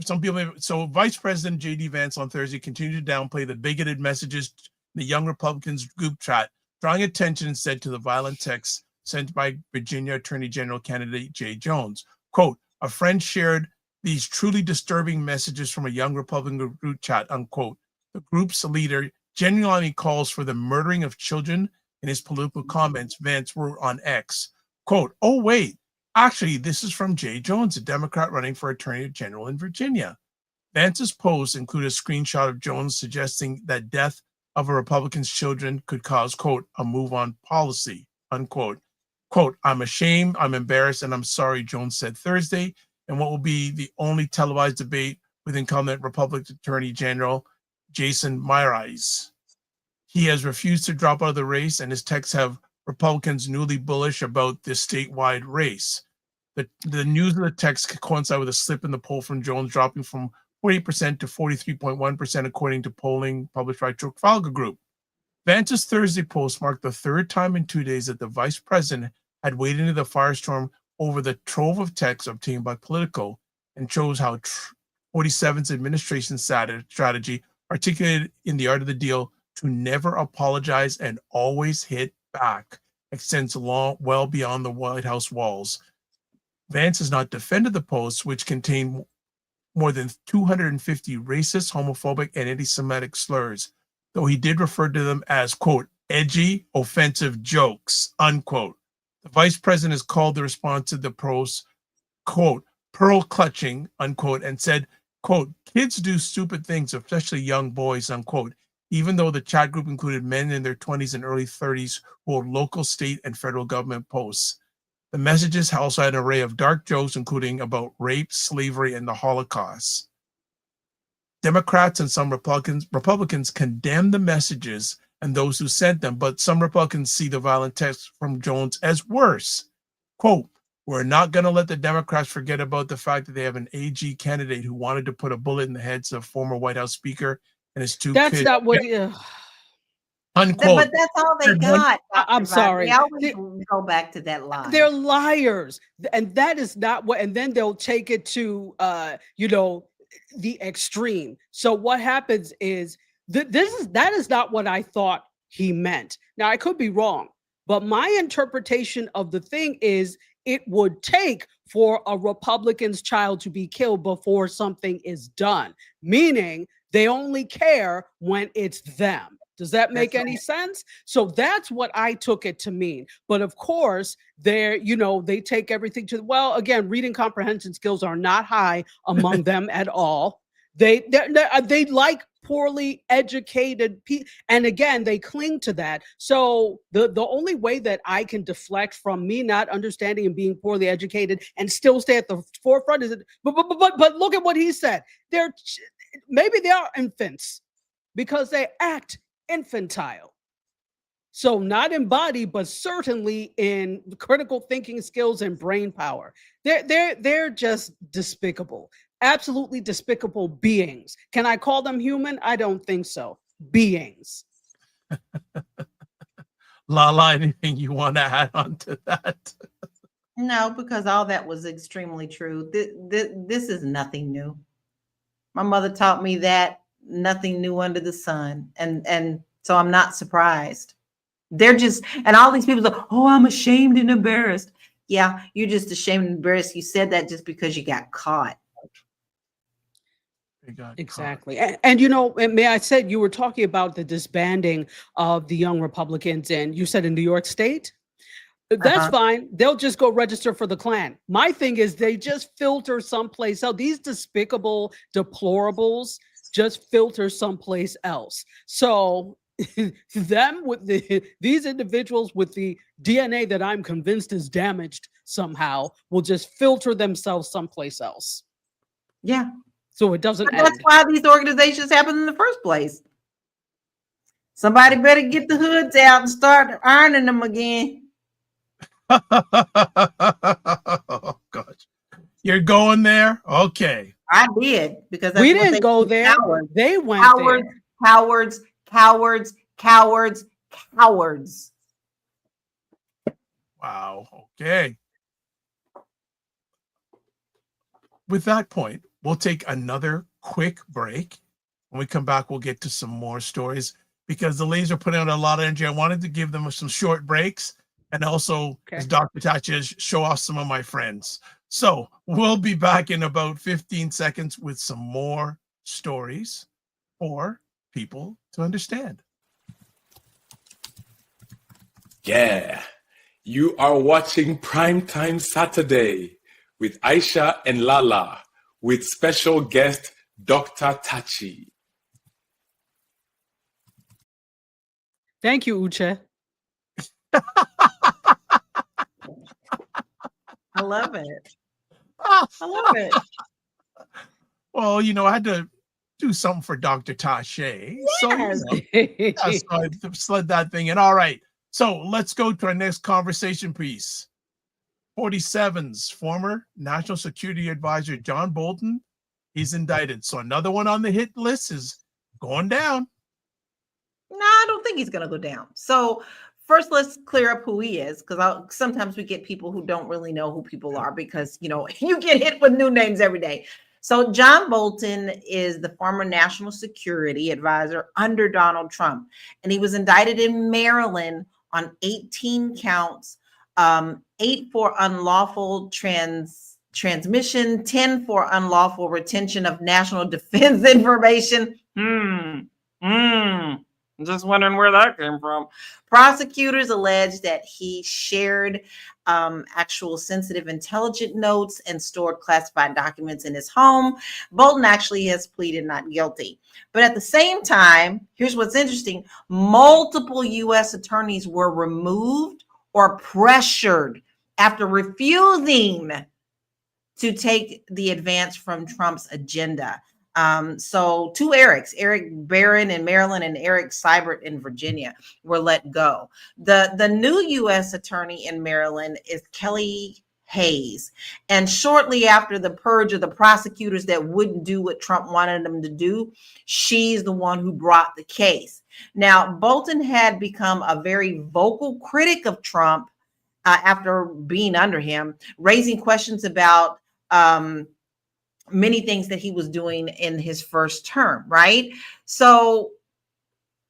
Some people. So Vice President JD Vance on Thursday continued to downplay the bigoted messages in the Young Republicans group chat, drawing attention instead to the violent texts sent by Virginia Attorney General candidate Jay Jones. Quote, a friend shared these truly disturbing messages from a Young Republican group chat, unquote. The group's leader genuinely calls for the murdering of children in his political comments. Vance wrote on X, quote, oh, wait, actually, this is from Jay Jones, a Democrat running for Attorney General in Virginia. Vance's post included a screenshot of Jones suggesting that death of a Republican's children could cause, quote, a move on policy, unquote. Quote, I'm ashamed, I'm embarrassed, and I'm sorry, Jones said Thursday, in what will be the only televised debate with incumbent Republican Attorney General Jason Mireis. He has refused to drop out of the race, and his texts have Republicans newly bullish about this statewide race. The news of the text coincide with a slip in the poll from Jones, dropping from 48% to 43.1%, according to polling published by Trafalgar Group. Vance's Thursday post marked the third time in 2 days that the vice president had waded into the firestorm over the trove of texts obtained by Politico, and shows how 47's administration strategy, articulated in The Art of the Deal, to never apologize and always hit back, extends well beyond the White House walls. Vance has not defended the posts, which contain more than 250 racist, homophobic, and anti-Semitic slurs, though he did refer to them as, quote, edgy, offensive jokes, unquote. The vice president has called the response to the post, quote, pearl clutching, unquote, and said, quote, kids do stupid things, especially young boys, unquote, even though the chat group included men in their 20s and early 30s who hold local, state, and federal government posts. The messages also had an array of dark jokes, including about rape, slavery, and the Holocaust. Democrats and some Republicans condemned the messages and those who sent them, but some Republicans see the violent text from Jones as worse. Quote, "We're not going to let the Democrats forget about the fact that they have an AG candidate who wanted to put a bullet in the heads of former White House Speaker and his two That's kids." not what. Unquote. But that's all they got. I'm Dr. sorry. They always go back to that line. They're liars, and that is not what. And then they'll take it to, the extreme. So what happens is that is not what I thought he meant. Now I could be wrong, but my interpretation of the thing is it would take for a Republican's child to be killed before something is done, meaning they only care when it's them. Does that make any sense? So that's what I took it to mean. But of course, they take everything to, well, again, reading comprehension skills are not high among them at all. They like poorly educated people. And again, they cling to that. So the only way that I can deflect from me not understanding and being poorly educated and still stay at the forefront is, but look at what he said. Maybe they are infants because they act infantile. So not in body, but certainly in critical thinking skills and brain power. They're just despicable, absolutely despicable beings. Can I call them human? I don't think so. Beings. LaLa, anything you want to add on to that? No, because all that was extremely true. This is nothing new. My mother taught me that nothing new under the sun. And so I'm not surprised. They're just, and all these people are, oh, I'm ashamed and embarrassed. Yeah, you're just ashamed and embarrassed. You said that just because you got caught. Exactly. And may I said, you were talking about the disbanding of the young Republicans, and you said in New York State. That's fine. They'll just go register for the Klan. My thing is they just filter someplace else. These despicable deplorables just filter someplace else. So them with these individuals with the DNA that I'm convinced is damaged somehow will just filter themselves someplace else. Yeah. So it doesn't end. That's why these organizations happen in the first place. Somebody better get the hoods out and start ironing them again. Oh gosh, you're going there? Okay. I did, because we didn't go there. Cowards. They went cowards, there. Cowards, cowards, cowards, cowards. Wow. Okay. With that point, we'll take another quick break. When we come back, we'll get to some more stories because the ladies are putting out a lot of energy. I wanted to give them some short breaks and also, as Dr. Tachi, show off some of my friends. So we'll be back in about 15 seconds with some more stories for people to understand. Yeah, you are watching Primetime Saturday with Aisha and LaLa with special guest Dr. Tachi. Thank you, Uche. I love it. I love it. Well, I had to do something for Dr. Tache. Yes. So I slid that thing in. All right. So let's go to our next conversation piece. 47's former National Security Advisor, John Bolton, he's indicted. So another one on the hit list is going down. No, I don't think he's going to go down. So first, let's clear up who he is, because sometimes we get people who don't really know who people are because, you get hit with new names every day. So John Bolton is the former National Security Advisor under Donald Trump, and he was indicted in Maryland on 18 counts, 8 for unlawful transmission, 10 for unlawful retention of national defense information. I'm just wondering where that came from. Prosecutors allege that he shared actual sensitive intelligence notes and stored classified documents in his home. Bolton actually has pleaded not guilty. But at the same time, here's what's interesting. Multiple U.S. attorneys were removed or pressured after refusing to take the advance from Trump's agenda. So two Erics, Eric Barron in Maryland and Eric Seibert in Virginia, were let go. The new U.S. attorney in Maryland is Kelly Hayes. And shortly after the purge of the prosecutors that wouldn't do what Trump wanted them to do, she's the one who brought the case. Now, Bolton had become a very vocal critic of Trump after being under him, raising questions about many things that he was doing in his first term, right? So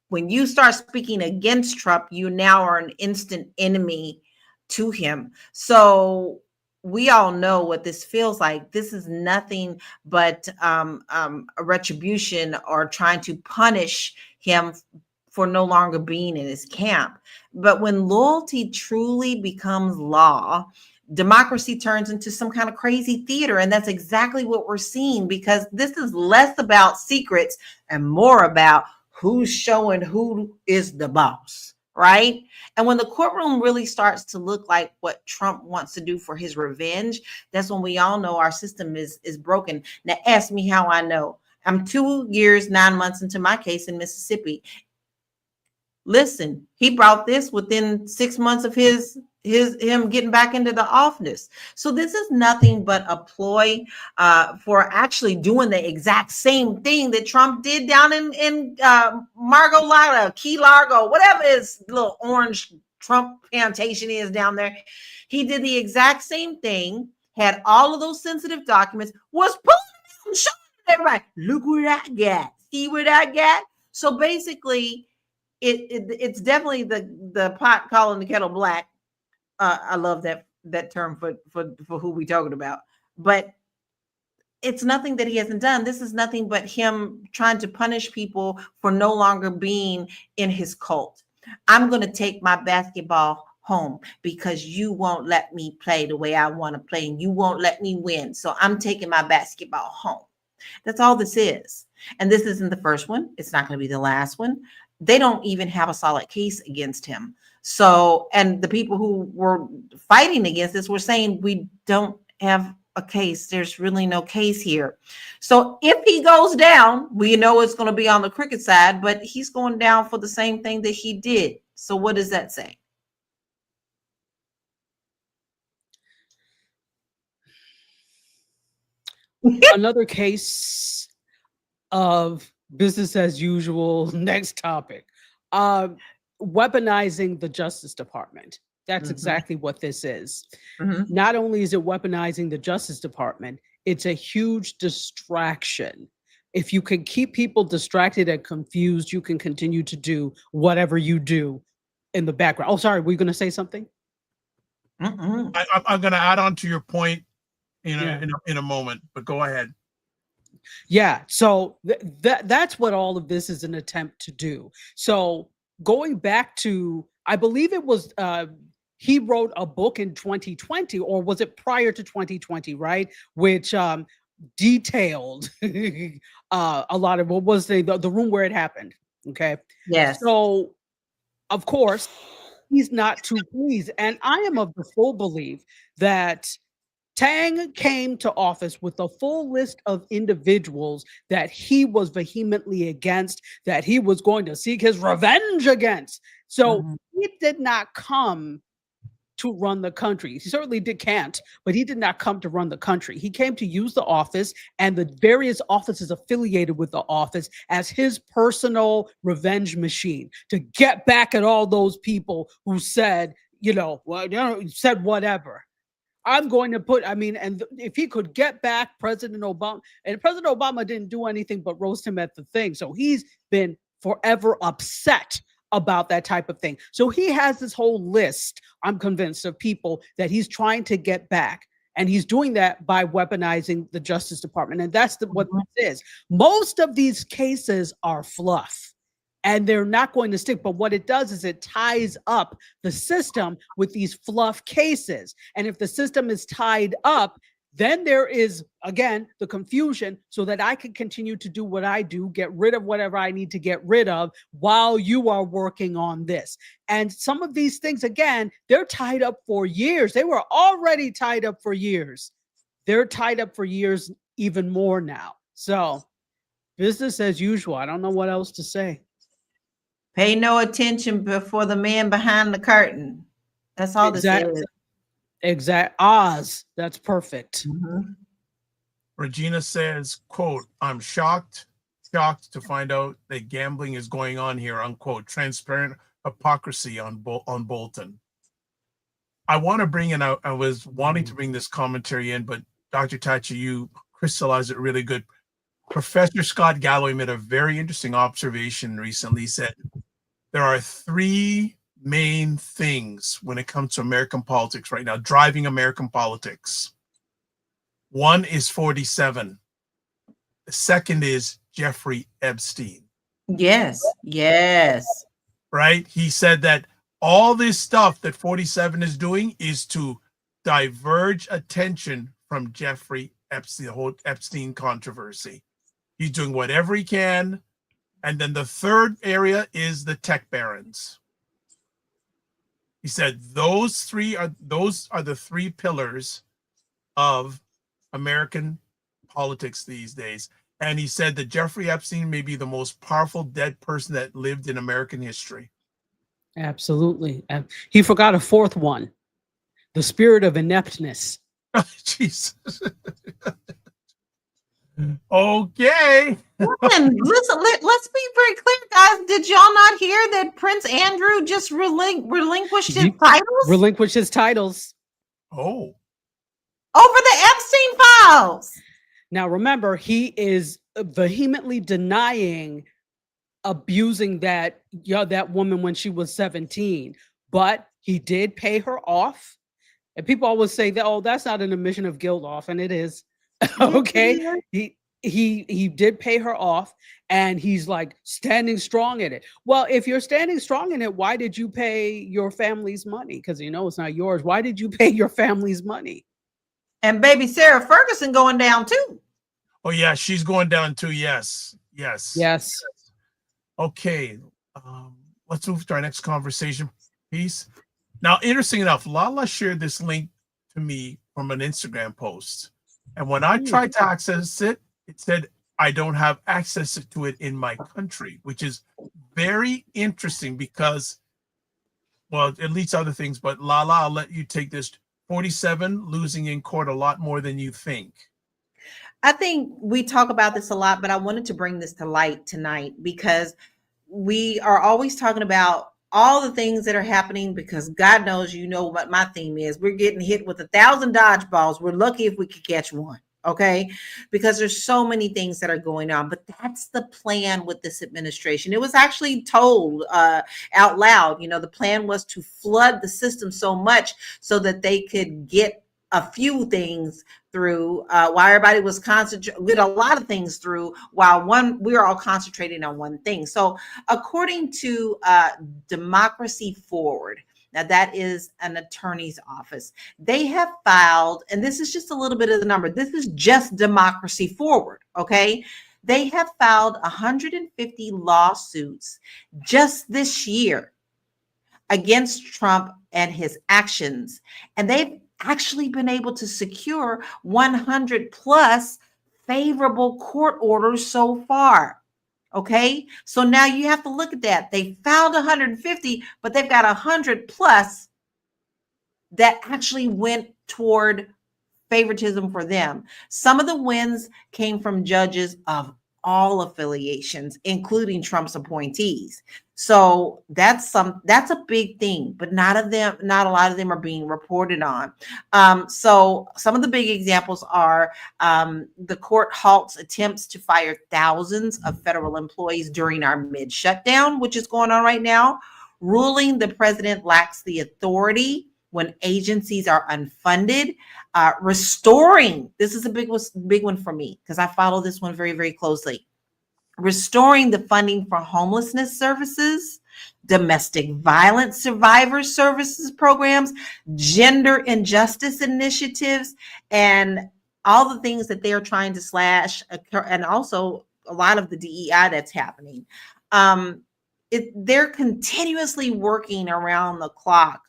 when you start speaking against Trump, you now are an instant enemy to him. So we all know what this feels like. This is nothing but a retribution or trying to punish him for no longer being in his camp. But when loyalty truly becomes law, democracy turns into some kind of crazy theater. And that's exactly what we're seeing, because this is less about secrets and more about who's showing who is the boss, right? And when the courtroom really starts to look like what Trump wants to do for his revenge, that's when we all know our system is broken. Now, ask me how I know. I'm 2 years, 9 months into my case in Mississippi. Listen, he brought this within 6 months of him getting back into the office. So this is nothing but a ploy for actually doing the exact same thing that Trump did down in Mar-a-Lago, Key Largo, whatever his little orange Trump plantation is down there. He did the exact same thing, had all of those sensitive documents, was pulling out and showing everybody, look what I got, see what I got. So basically, it's definitely the pot calling the kettle black. I love that term for who we talking about, but it's nothing that he hasn't done. This is nothing but him trying to punish people for no longer being in his cult. I'm going to take my basketball home because you won't let me play the way I want to play and you won't let me win. So I'm taking my basketball home. That's all this is. And this isn't the first one. It's not going to be the last one. They don't even have a solid case against him. So, and the people who were fighting against this were saying, we don't have a case. There's really no case here. So if he goes down, we know it's going to be on the cricket side, but he's going down for the same thing that he did. So what does that say? Another case of business as usual. Next topic. Weaponizing the Justice Department. That's exactly what this is. Not only is it weaponizing the Justice Department, it's a huge distraction. If you can keep people distracted and confused, you can continue to do whatever you do in the background. Oh, sorry, were you going to say something? I'm going to add on to your point in a moment, but go ahead. Yeah, so that's what all of this is an attempt to do. So going back to, I believe it was, he wrote a book in 2020, or was it prior to 2020, right? Which detailed a lot of, what was the room where it happened, okay? Yes. So, of course, he's not too pleased. And I am of the full belief that Tang came to office with a full list of individuals that he was vehemently against, that he was going to seek his revenge against. So he did not come to run the country. He certainly can't, but he did not come to run the country. He came to use the office and the various offices affiliated with the office as his personal revenge machine to get back at all those people who said, said whatever. I'm going to put, and if he could get back President Obama, and President Obama didn't do anything but roast him at the thing. So he's been forever upset about that type of thing. So he has this whole list, I'm convinced, of people that he's trying to get back. And he's doing that by weaponizing the Justice Department. And that's what this is. Most of these cases are fluff. And they're not going to stick. But what it does is it ties up the system with these fluff cases. And if the system is tied up, Then there is, again, the confusion so that I can continue to do what I do, get rid of whatever I need to get rid of while you are working on this. And some of these things, again, they're tied up for years. They were already tied up for years. They're tied up for years even more now. So business as usual. I don't know what else to say. Pay no attention before the man behind the curtain. That's all this is. Exact Oz. That's perfect. Mm-hmm. Regina says, quote, I'm shocked to find out that gambling is going on here, unquote. Transparent hypocrisy on Bolton. I want to bring in, I was wanting to bring this commentary in, but Dr. Tachi, you crystallized it really good. Professor Scott Galloway made a very interesting observation recently. He said, there are three main things when it comes to American politics right now, driving American politics. One is 47. The second is Jeffrey Epstein. Yes. Right? He said that all this stuff that 47 is doing is to diverge attention from Jeffrey Epstein, the whole Epstein controversy. He's doing whatever he can. And then the third area is the tech barons. He said those are the three pillars of American politics these days. And he said that Jeffrey Epstein may be the most powerful dead person that lived in American history. Absolutely. He forgot a fourth one, the spirit of ineptness. Jesus. Okay. Listen, let's be very clear, guys. Did y'all not hear that Prince Andrew just relinquished his titles? Relinquished his titles. Oh. Over the Epstein files. Now, remember, he is vehemently denying abusing that woman when she was 17, but he did pay her off. And people always say that, oh, that's not an admission of guilt, often it is. Okay, he did pay her off, and he's like standing strong in it. Well, if you're standing strong in it, why did you pay your family's money? Because it's not yours. Why did you pay your family's money? And baby Sarah Ferguson going down too. Oh yeah, she's going down too. Yes. Okay, let's move to our next conversation piece. Now, interesting enough, LaLa shared this link to me from an Instagram post. And when I tried to access it, it said, I don't have access to it in my country, which is very interesting because, well, it leads to other things, but LaLa, I'll let you take this. 47 losing in court a lot more than you think. I think we talk about this a lot, but I wanted to bring this to light tonight because we are always talking about all the things that are happening because God knows, what my theme is. We're getting hit with 1,000 dodgeballs. We're lucky if we could catch one. Okay. Because there's so many things that are going on, but that's the plan with this administration. It was actually told out loud, the plan was to flood the system so much so that they could get a few things through while everybody was get a lot of things through while we're all concentrating on one thing. So according to Democracy Forward, now that is an attorney's office, they have filed, and this is just a little bit of the number. This is just Democracy Forward. Okay. They have filed 150 lawsuits just this year against Trump and his actions. And they've actually been able to secure 100 plus favorable court orders so far. Okay, so now you have to look at that. They filed 150, but they've got 100 plus that actually went toward favoritism for them. Some of the wins came from judges of all affiliations, including Trump's appointees. So that's a big thing, but not a lot of them are being reported on. So some of the big examples are the court halts attempts to fire thousands of federal employees during our mid shutdown, which is going on right now, ruling the president lacks the authority when agencies are unfunded, restoring, this is a big one for me because I follow this one very, very closely. Restoring the funding for homelessness services, domestic violence survivor services programs, gender injustice initiatives, and all the things that they're trying to slash, and also a lot of the DEI that's happening. They're continuously working around the clock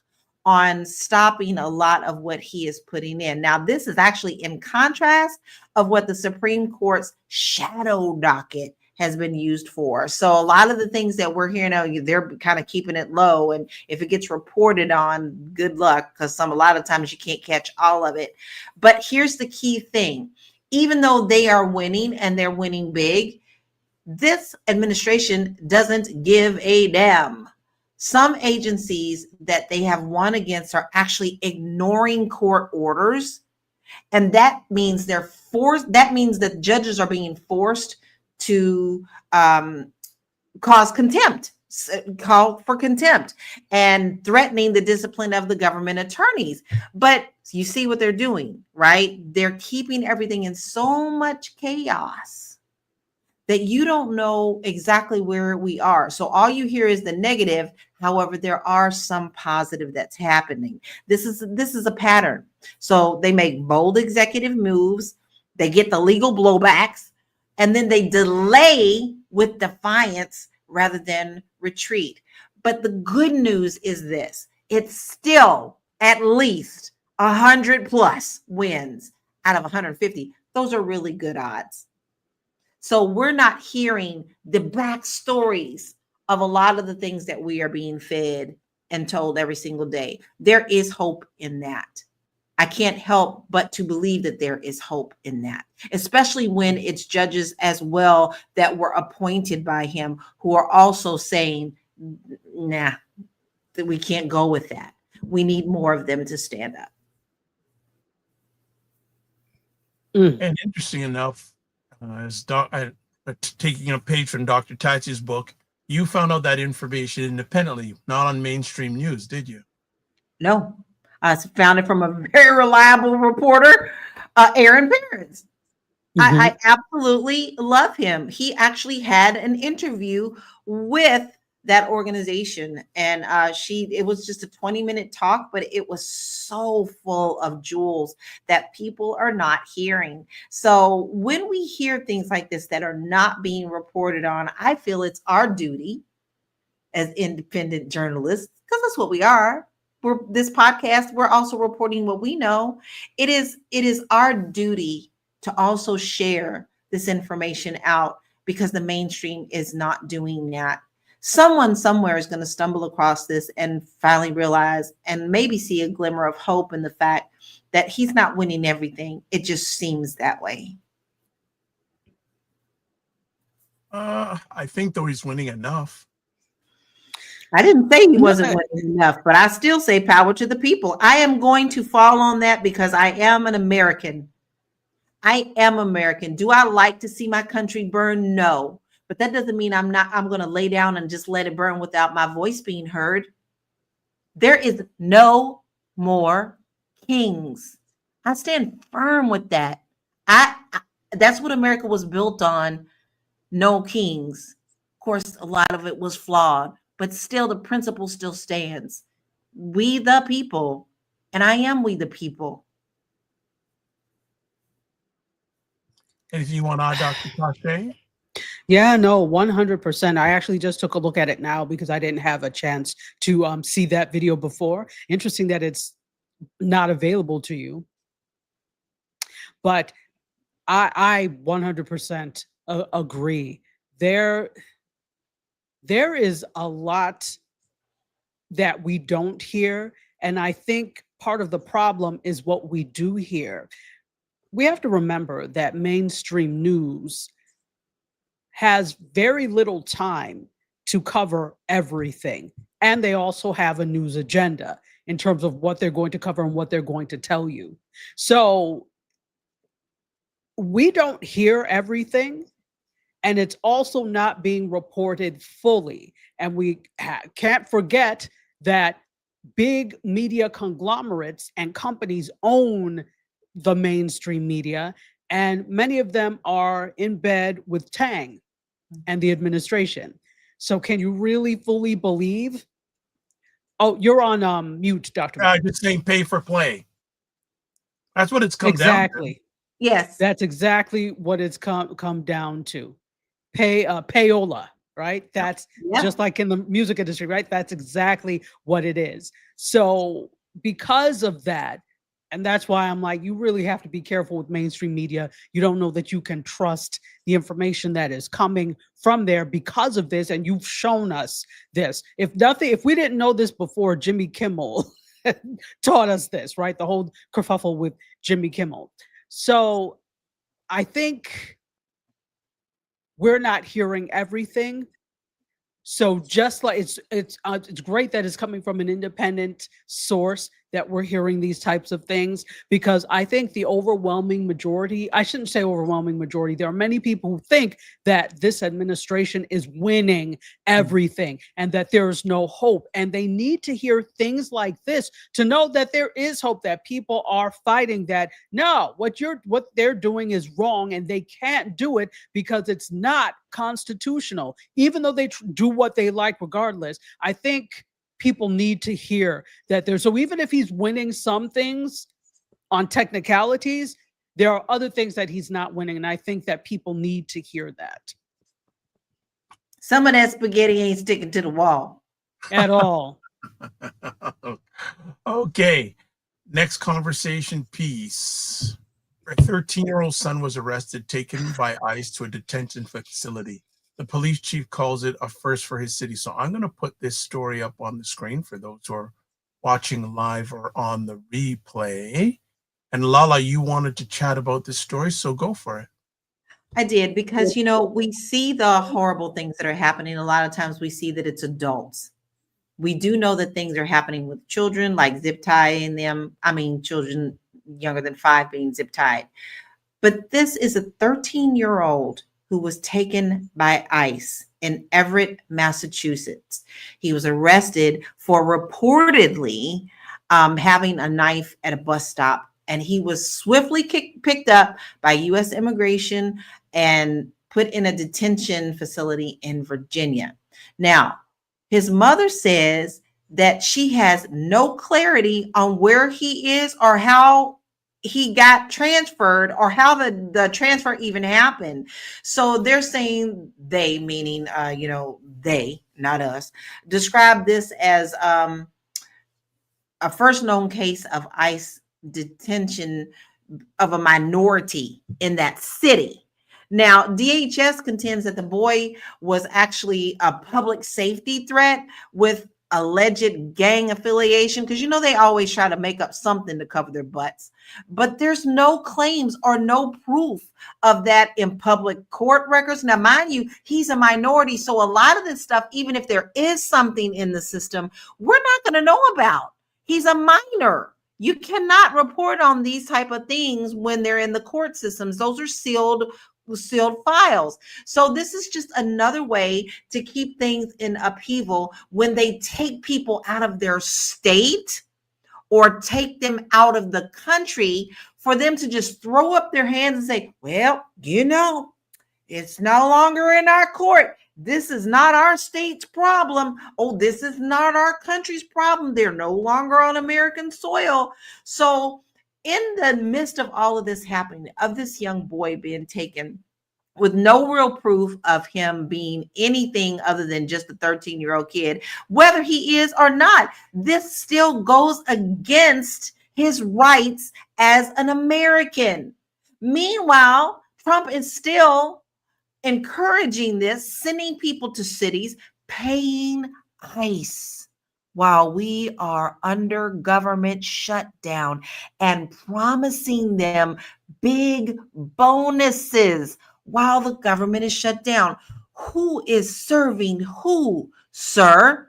on stopping a lot of what he is putting in. Now, this is actually in contrast of what the Supreme Court's shadow docket has been used for. So a lot of the things that we're hearing now, they're kind of keeping it low. And if it gets reported on, good luck, because a lot of times you can't catch all of it. But here's the key thing. Even though they are winning and they're winning big, this administration doesn't give a damn. Some agencies that they have won against are actually ignoring court orders. And that means they're forced. That means that judges are being forced to cause contempt, call for contempt, and threatening the discipline of the government attorneys. But you see what they're doing, right? They're keeping everything in so much chaos that you don't know exactly where we are. So all you hear is the negative. However, there are some positive that's happening. This is a pattern. So they make bold executive moves. They get the legal blowbacks, and then they delay with defiance rather than retreat. But the good news is this: it's still at least 100 plus wins out of 150. Those are really good odds. So we're not hearing the backstories of a lot of the things that we are being fed and told every single day. There is hope in that. I can't help but to believe that there is hope in that, especially when it's judges as well that were appointed by him who are also saying, nah, that we can't go with that. We need more of them to stand up. And interesting enough, as taking a page from Dr. Tachi's book, you found out that information independently, not on mainstream news, did you? No, I found it from a very reliable reporter, Aaron Barron's. Mm-hmm. I absolutely love him. He actually had an interview with that organization, and it was just a 20-minute talk, but it was so full of jewels that people are not hearing. So when we hear things like this that are not being reported on, I feel it's our duty as independent journalists, because that's what we are. This podcast, we're also reporting what we know. It is our duty to also share this information out, because the mainstream is not doing that. Someone somewhere is going to stumble across this and finally realize and maybe see a glimmer of hope in the fact that he's not winning everything. It just seems that way. I think, though, he's winning enough. I didn't say he wasn't winning enough, but I still say power to the people. I am going to fall on that because I am an American. I am American. Do I like to see my country burn? No. But that doesn't mean I'm going to lay down and just let it burn without my voice being heard. There is no more kings. I stand firm with that. That's what America was built on. No kings. Of course, a lot of it was flawed, but still the principle still stands. We the people, and I am we the people. Anything you want to add, Dr. Tachi? Yeah, no, 100%. I actually just took a look at it now because I didn't have a chance to see that video before. Interesting that it's not available to you. But I 100% agree. There is a lot that we don't hear. And I think part of the problem is what we do hear. We have to remember that mainstream news has very little time to cover everything. And they also have a news agenda in terms of what they're going to cover and what they're going to tell you. So we don't hear everything, and it's also not being reported fully. And we can't forget that big media conglomerates and companies own the mainstream media, and many of them are in bed with Tang and the administration. So can you really fully believe? Oh, you're on mute, Dr. Just saying pay for play. That's what it's come down to. Exactly. Yes. That's exactly what it's come down to. Payola, right? That's Yep. just like in the music industry, right? That's exactly what it is. So because of that, and that's why I'm like, you really have to be careful with mainstream media. You don't know that you can trust the information that is coming from there because of this. And you've shown us this. If we didn't know this before, Jimmy Kimmel taught us this, right? The whole kerfuffle with Jimmy Kimmel. So I think we're not hearing everything. So just like it's great that it's coming from an independent source that we're hearing these types of things, because I think the overwhelming majority, I shouldn't say overwhelming majority, there are many people who think that this administration is winning everything and that there is no hope. And they need to hear things like this to know that there is hope, that people are fighting, that no, what they're doing is wrong and they can't do it because it's not constitutional, even though they do what they like regardless. I think people need to hear that so even if he's winning some things on technicalities, there are other things that he's not winning. And I think that people need to hear that. Some of that spaghetti ain't sticking to the wall at all. Okay. Next conversation piece. Her 13-year-old son was arrested, taken by ICE to a detention facility. The police chief calls it a first for his city. So I'm going to put this story up on the screen for those who are watching live or on the replay. And LaLa, you wanted to chat about this story, so go for it. I did, because, we see the horrible things that are happening. A lot of times we see that it's adults. We do know that things are happening with children, like zip tying them. I mean, children younger than 5 being zip tied. But this is a 13-year-old who was taken by ICE in Everett, Massachusetts. He was arrested for reportedly having a knife at a bus stop, and he was swiftly picked up by U.S. Immigration and put in a detention facility in Virginia. Now, his mother says that she has no clarity on where he is or how he got transferred or how the transfer even happened. So they're saying they, meaning, they, not us, describe this as a first known case of ICE detention of a minority in that city. Now, DHS contends that the boy was actually a public safety threat with alleged gang affiliation, because they always try to make up something to cover their butts, but there's no claims or no proof of that in public court records. Now, mind you, he's a minority, so a lot of this stuff, even if there is something in the system, we're not going to know about. He's a minor. You cannot report on these type of things when they're in the court systems. Those are sealed files. So this is just another way to keep things in upheaval when they take people out of their state or take them out of the country, for them to just throw up their hands and say, well, it's no longer in our court. This is not our state's problem. Oh, this is not our country's problem. They're no longer on American soil. So in the midst of all of this happening, of this young boy being taken with no real proof of him being anything other than just a 13-year-old kid, whether he is or not, this still goes against his rights as an American. Meanwhile, Trump is still encouraging this, sending people to cities, paying ICE while we are under government shutdown, and promising them big bonuses while the government is shut down. Who is serving who, sir?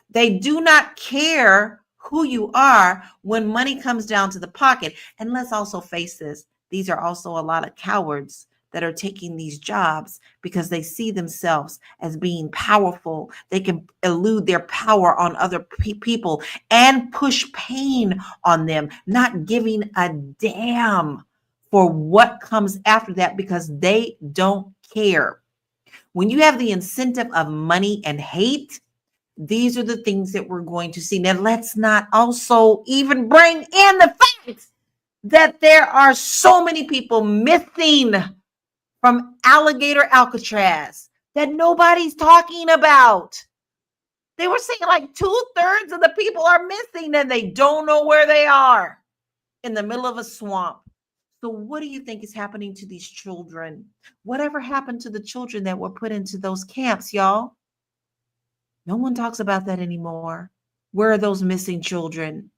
They do not care who you are when money comes down to the pocket. And let's also face this, these are also a lot of cowards that are taking these jobs because they see themselves as being powerful. They can elude their power on other people and push pain on them, not giving a damn for what comes after that, because they don't care. When you have the incentive of money and hate, these are the things that we're going to see. Now, let's not also even bring in the fact that there are so mmany people missing from Alligator Alcatraz that nobody's talking about. They were saying like 2/3 of the people are missing and they don't know where they are in the middle of a swamp. So what do you think is happening to these children? Whatever happened to the children that were put into those camps, y'all? No one talks about that anymore. Where are those missing children?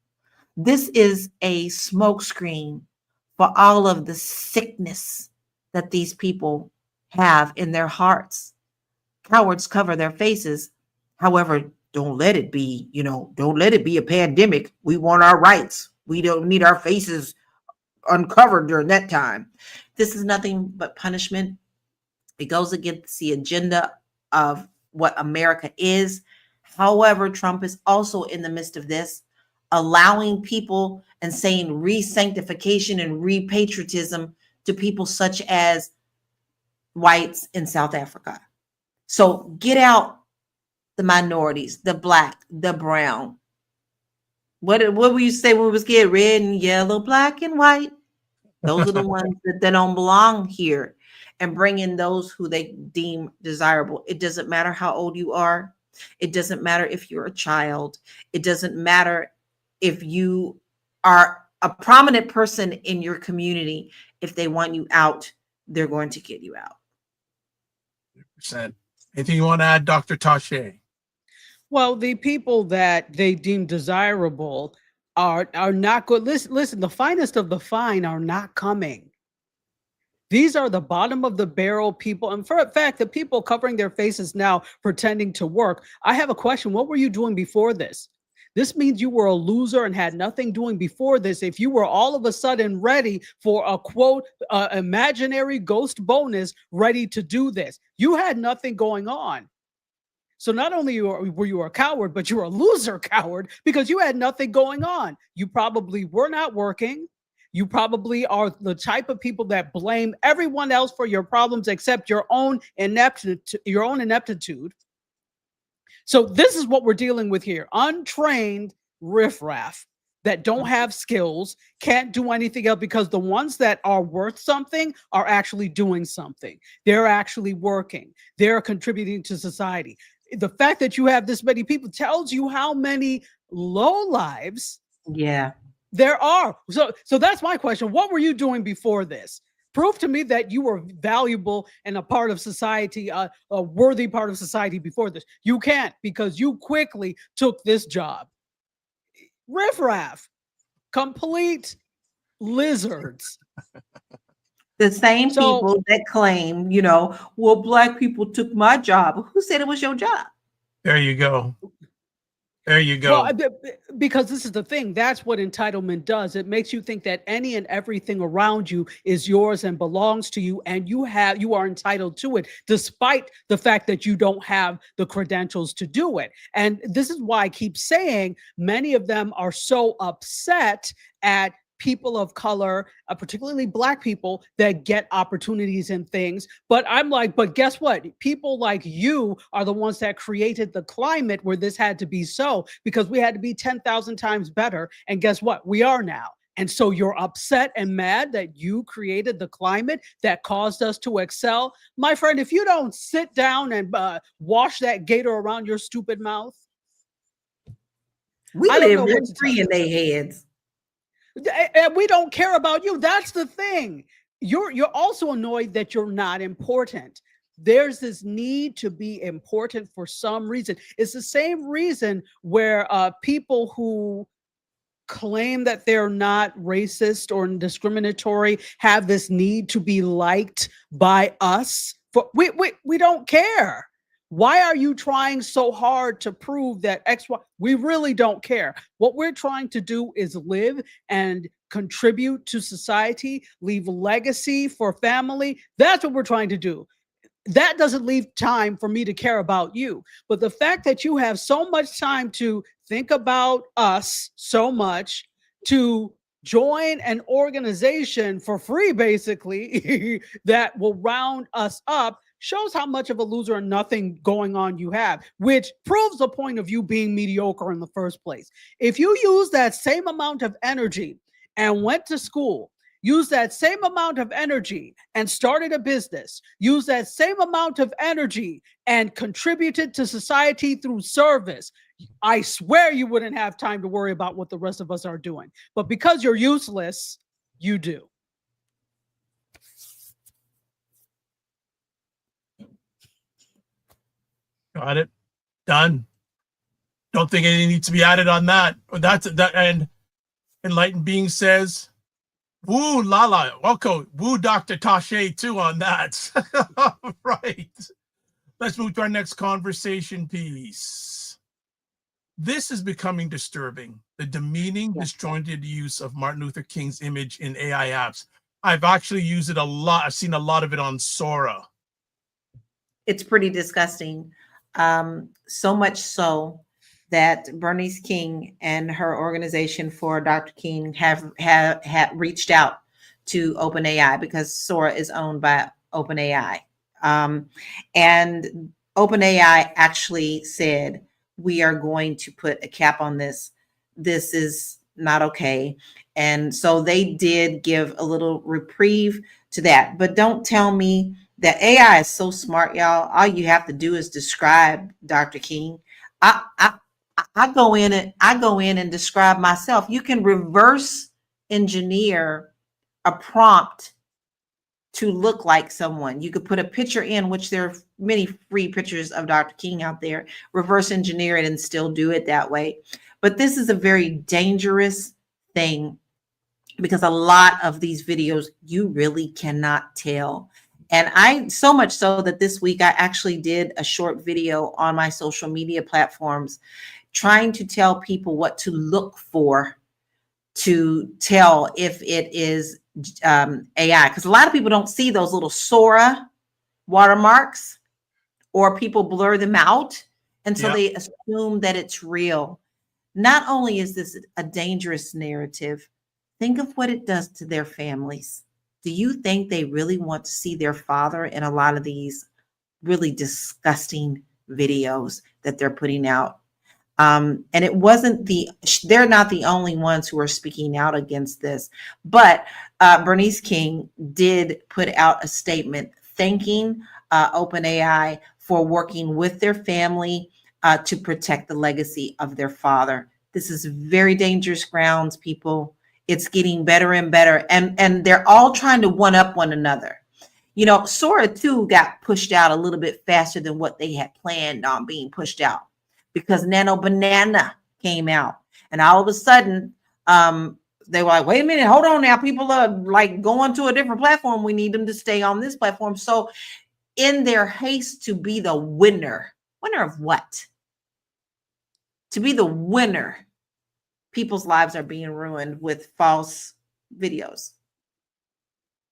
This is a smokescreen for all of the sickness that these people have in their hearts. Cowards cover their faces. However, don't let it be, don't let it be a pandemic. We want our rights. We don't need our faces uncovered during that time. This is nothing but punishment. It goes against the agenda of what America is. However, Trump is also in the midst of this, allowing people and saying re-sanctification and repatriotism to people such as whites in South Africa. So get out the minorities, the black, the brown. What would you say when we was kids? Red and yellow, black and white. Those are the ones that don't belong here. And bring in those who they deem desirable. It doesn't matter how old you are. It doesn't matter if you're a child. It doesn't matter if you are a prominent person in your community. If they want you out, they're going to get you out. 100%. Anything you want to add, Dr. Tache? Well, the people that they deem desirable are not good. Listen, the finest of the fine are not coming. These are the bottom of the barrel people. And for a fact, the people covering their faces now pretending to work. I have a question. What were you doing before this? This means you were a loser and had nothing doing before this. If you were all of a sudden ready for a quote, imaginary ghost bonus, ready to do this, you had nothing going on. So not only were you a coward, but you were a loser coward because you had nothing going on. You probably were not working. You probably are the type of people that blame everyone else for your problems except your own ineptitude. So this is what we're dealing with here. Untrained riffraff that don't have skills, can't do anything else, because the ones that are worth something are actually doing something. They're actually working. They're contributing to society. The fact that you have this many people tells you how many low lives there are. So that's my question. What were you doing before this? Prove to me that you were valuable and a part of society, a worthy part of society before this. You can't, because you quickly took this job. Riffraff, complete lizards. The same people that claim, well, black people took my job. Who said it was your job? There you go. There you go. Well, because this is the thing. That's what entitlement does. It makes you think that any and everything around you is yours and belongs to you, and you are entitled to it, despite the fact that you don't have the credentials to do it. And this is why I keep saying many of them are so upset at people of color, particularly black people, that get opportunities and things. But I'm like, but guess what? People like you are the ones that created the climate where this had to be so, because we had to be 10,000 times better. And guess what? We are now. And so you're upset and mad that you created the climate that caused us to excel. My friend, if you don't sit down and wash that gator around your stupid mouth. We live free in their heads. And we don't care about you. That's the thing. You're also annoyed that you're not important. There's this need to be important for some reason. It's the same reason where people who claim that they're not racist or discriminatory have this need to be liked by us. We don't care. Why are you trying so hard to prove that X, Y? We really don't care. What we're trying to do is live and contribute to society, leave legacy for family. That's what we're trying to do. That doesn't leave time for me to care about you. But the fact that you have so much time to think about us so much, to join an organization for free, basically, that will round us up, shows how much of a loser and nothing going on you have, which proves the point of you being mediocre in the first place. If you use that same amount of energy and went to school, use that same amount of energy and started a business, use that same amount of energy and contributed to society through service, I swear you wouldn't have time to worry about what the rest of us are doing. But because you're useless, you do. Got it. Done. Don't think anything needs to be added on that. That. And Enlightened Being says, woo, LaLa. Welcome. Woo, Dr. Tache, too, on that. All right. Let's move to our next conversation piece. This is becoming disturbing. The demeaning, disjointed use of Martin Luther King's image in AI apps. I've actually used it a lot. I've seen a lot of it on Sora. It's pretty disgusting. So much so that Bernice King and her organization for Dr. King have reached out to OpenAI, because Sora is owned by OpenAI. And OpenAI actually said, we are going to put a cap on this. This is not okay. And so they did give a little reprieve to that. But don't tell me that AI is so smart, y'all. All you have to do is describe Dr. King. I go in and describe myself. You can reverse engineer a prompt to look like someone. You could put a picture in, which there are many free pictures of Dr. King out there, reverse engineer it and still do it that way. But this is a very dangerous thing, because a lot of these videos, you really cannot tell. And so much so that this week I actually did a short video on my social media platforms trying to tell people what to look for to tell if it is AI. Because a lot of people don't see those little Sora watermarks, or people blur them out. And so they assume that it's real. Not only is this a dangerous narrative, think of what it does to their families. Do you think they really want to see their father in a lot of these really disgusting videos that they're putting out? And it wasn't they're not the only ones who are speaking out against this, but Bernice King did put out a statement thanking OpenAI for working with their family to protect the legacy of their father. This is very dangerous grounds, people. It's getting better and better. And they're all trying to one up one another. You know, Sora 2 got pushed out a little bit faster than what they had planned on being pushed out, because Nano Banana came out. And all of a sudden, they were like, wait a minute, hold on now. People are like going to a different platform. We need them to stay on this platform. So in their haste to be the winner of what? To be the winner, people's lives are being ruined with false videos.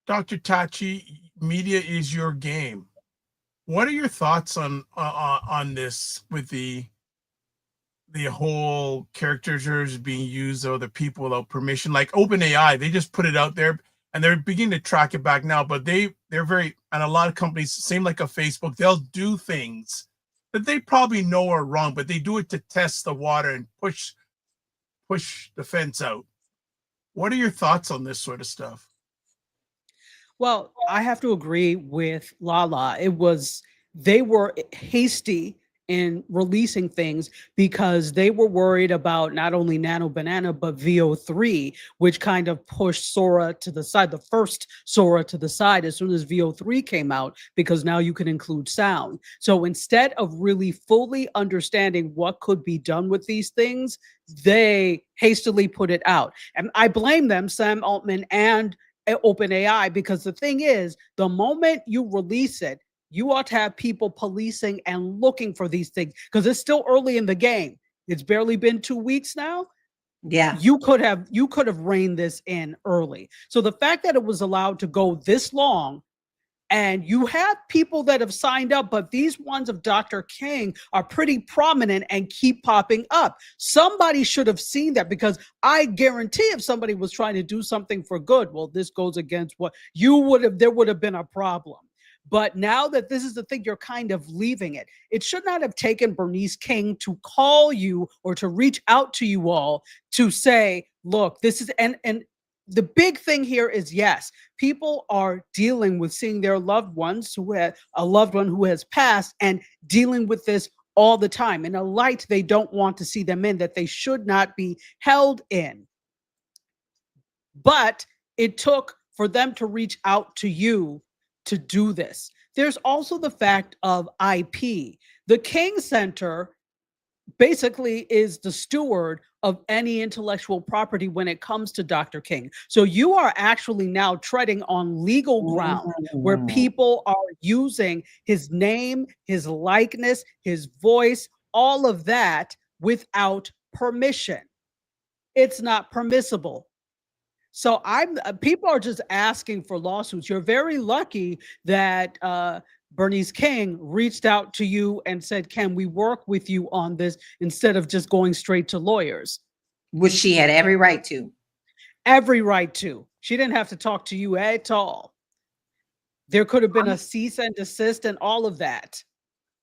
Dr. Tachi, media is your game. What are your thoughts on this, with the whole characters being used or the people without permission? Like OpenAI, they just put it out there and they're beginning to track it back now, but they're very, and a lot of companies, same like a Facebook, they'll do things that they probably know are wrong, but they do it to test the water and push the fence out. What are your thoughts on this sort of stuff? Well, I have to agree with LaLa. They were hasty in releasing things because they were worried about not only Nano Banana, but VO3, which kind of pushed Sora to the side, the first Sora to the side as soon as VO3 came out, because now you can include sound. So instead of really fully understanding what could be done with these things, they hastily put it out. And I blame them, Sam Altman and OpenAI, because the thing is, the moment you release it, you ought to have people policing and looking for these things, because it's still early in the game. It's barely been 2 weeks now. Yeah. You could have reined this in early. So the fact that it was allowed to go this long, and you have people that have signed up, but these ones of Dr. King are pretty prominent and keep popping up. Somebody should have seen that, because I guarantee if somebody was trying to do something for good, well, this goes against what there would have been a problem. But now that this is the thing, you're kind of leaving it. It should not have taken Bernice King to call you or to reach out to you all to say, look, this is, and the big thing here is, yes, people are dealing with seeing their loved ones who had a loved one who has passed and dealing with this all the time in a light they don't want to see them in, that they should not be held in. But it took for them to reach out to you to do this. There's also the fact of IP. The King Center basically is the steward of any intellectual property when it comes to Dr. King. So you are actually now treading on legal ground where people are using his name, his likeness, his voice, all of that without permission. It's not permissible. So people are just asking for lawsuits. You're very lucky that Bernice King reached out to you and said, can we work with you on this instead of just going straight to lawyers? Which she had every right to. Every right to. She didn't have to talk to you at all. There could have been a cease and desist and all of that.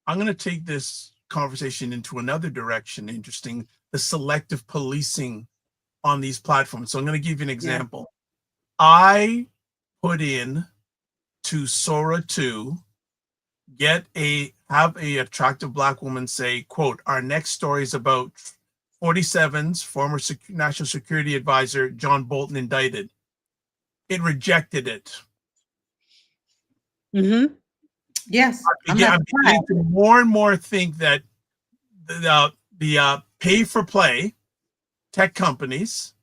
I'm going to take this conversation into another direction. Interesting. The selective policing on these platforms. So I'm going to give you an example. Yeah. I put in to Sora 2, have a attractive Black woman say, quote, our next story is about 47's former National Security Advisor, John Bolton, indicted. It rejected it. Mm-hmm. Yes. I'm beginning to more and more think that the pay-for-play tech companies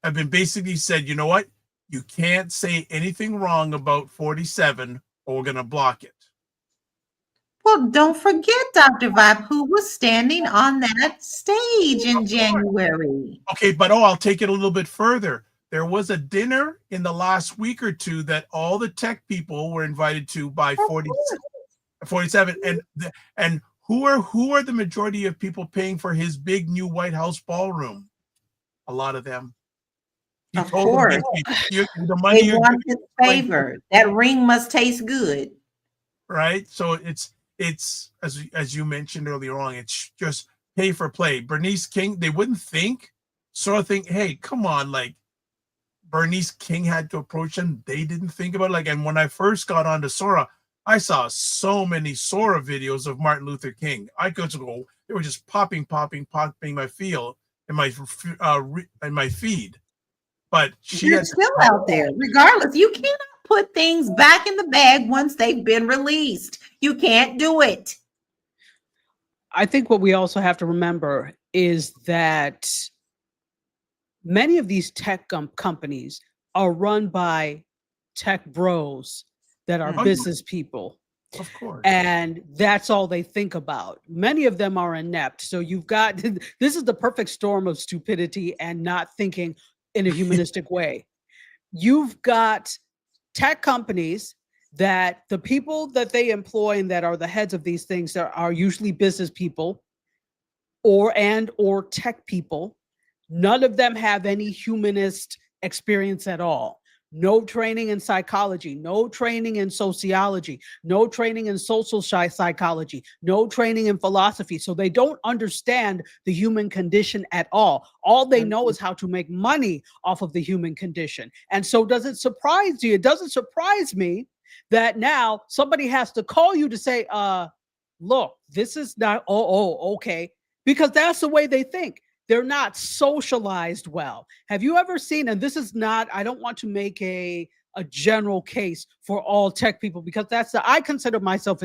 have been basically said, you know what? You can't say anything wrong about 47 or we're going to block it. Well, don't forget, Dr. Vibe, who was standing on that stage in January. Okay, but I'll take it a little bit further. There was a dinner in the last week or two that all the tech people were invited to by 47. And who are the majority of people paying for his big new White House ballroom? A lot of them. Of course. The money they want his favor. That ring must taste good. Right? So it's as you mentioned earlier on, it's just pay for play. Bernice King, they wouldn't think, hey, come on, like Bernice King had to approach them. They didn't think about it. Like, and when I first got onto Sora, I saw so many Sora videos of Martin Luther King. I could go, they were just popping my field in my feed. But she's still out there. Regardless, you cannot put things back in the bag once they've been released. You can't do it. I think what we also have to remember is that many of these tech companies are run by tech bros that are business people. Of course. And that's all they think about. Many of them are inept. So you've got, this is the perfect storm of stupidity and not thinking in a humanistic way. You've got tech companies that the people that they employ and that are the heads of these things are usually business people or tech people. None of them have any humanist experience at all. No training in psychology, no training in sociology, no training in social psychology, no training in philosophy. So they don't understand the human condition at all. All they know is how to make money off of the human condition. And so does it surprise you? It doesn't surprise me that now somebody has to call you to say, look, this is not, okay. Because that's the way they think. They're not socialized well. Have you ever seen, and this is not, I don't want to make a general case for all tech people, because I consider myself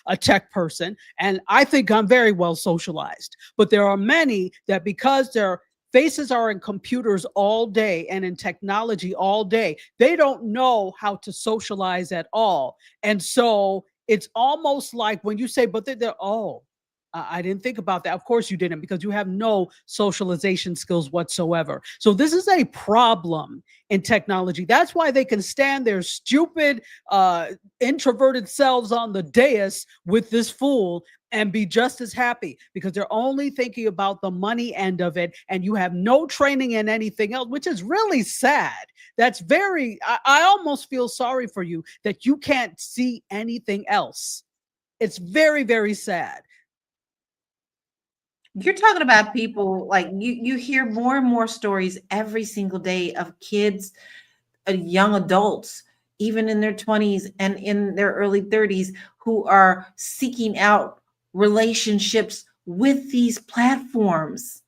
a tech person, and I think I'm very well socialized. But there are many that because their faces are in computers all day and in technology all day, they don't know how to socialize at all. And so it's almost like when you say, but they're I didn't think about that. Of course you didn't, because you have no socialization skills whatsoever. So this is a problem in technology. That's why they can stand their stupid, introverted selves on the dais with this fool and be just as happy, because they're only thinking about the money end of it. And you have no training in anything else, which is really sad. That's I almost feel sorry for you that you can't see anything else. It's very, very sad. You're talking about people like you hear more and more stories every single day of kids, young adults, even in their 20s and in their early 30s, who are seeking out relationships with these platforms.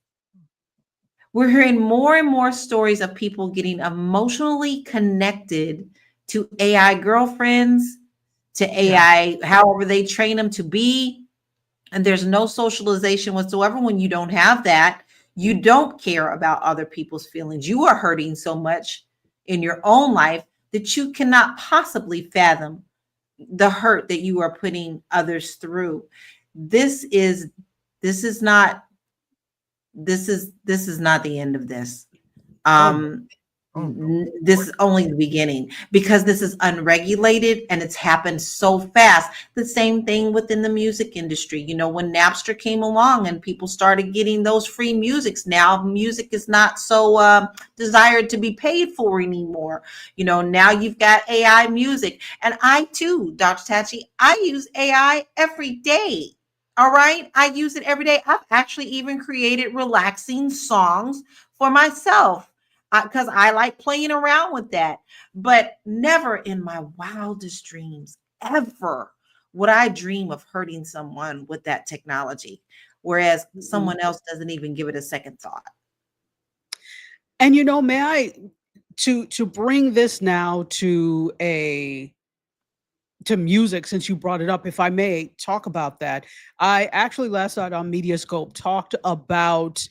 We're hearing more and more stories of people getting emotionally connected to AI girlfriends, to AI, however they train them to be. And there's no socialization whatsoever. When you don't have that, you don't care about other people's feelings. You are hurting so much in your own life that you cannot possibly fathom the hurt that you are putting others through. This is not the end of this. This is only the beginning, because this is unregulated and it's happened so fast. The same thing within the music industry. You know, when Napster came along and people started getting those free musics, now music is not so desired to be paid for anymore. You know, now you've got AI music. And I too, Dr. Tachi, I use AI every day. All right. I use it every day. I've actually even created relaxing songs for myself, because I like playing around with that. But never in my wildest dreams ever would I dream of hurting someone with that technology, whereas someone else doesn't even give it a second thought. And you know, may I to bring this now to music, since you brought it up, if I may talk about that. I actually last night on Mediascope talked about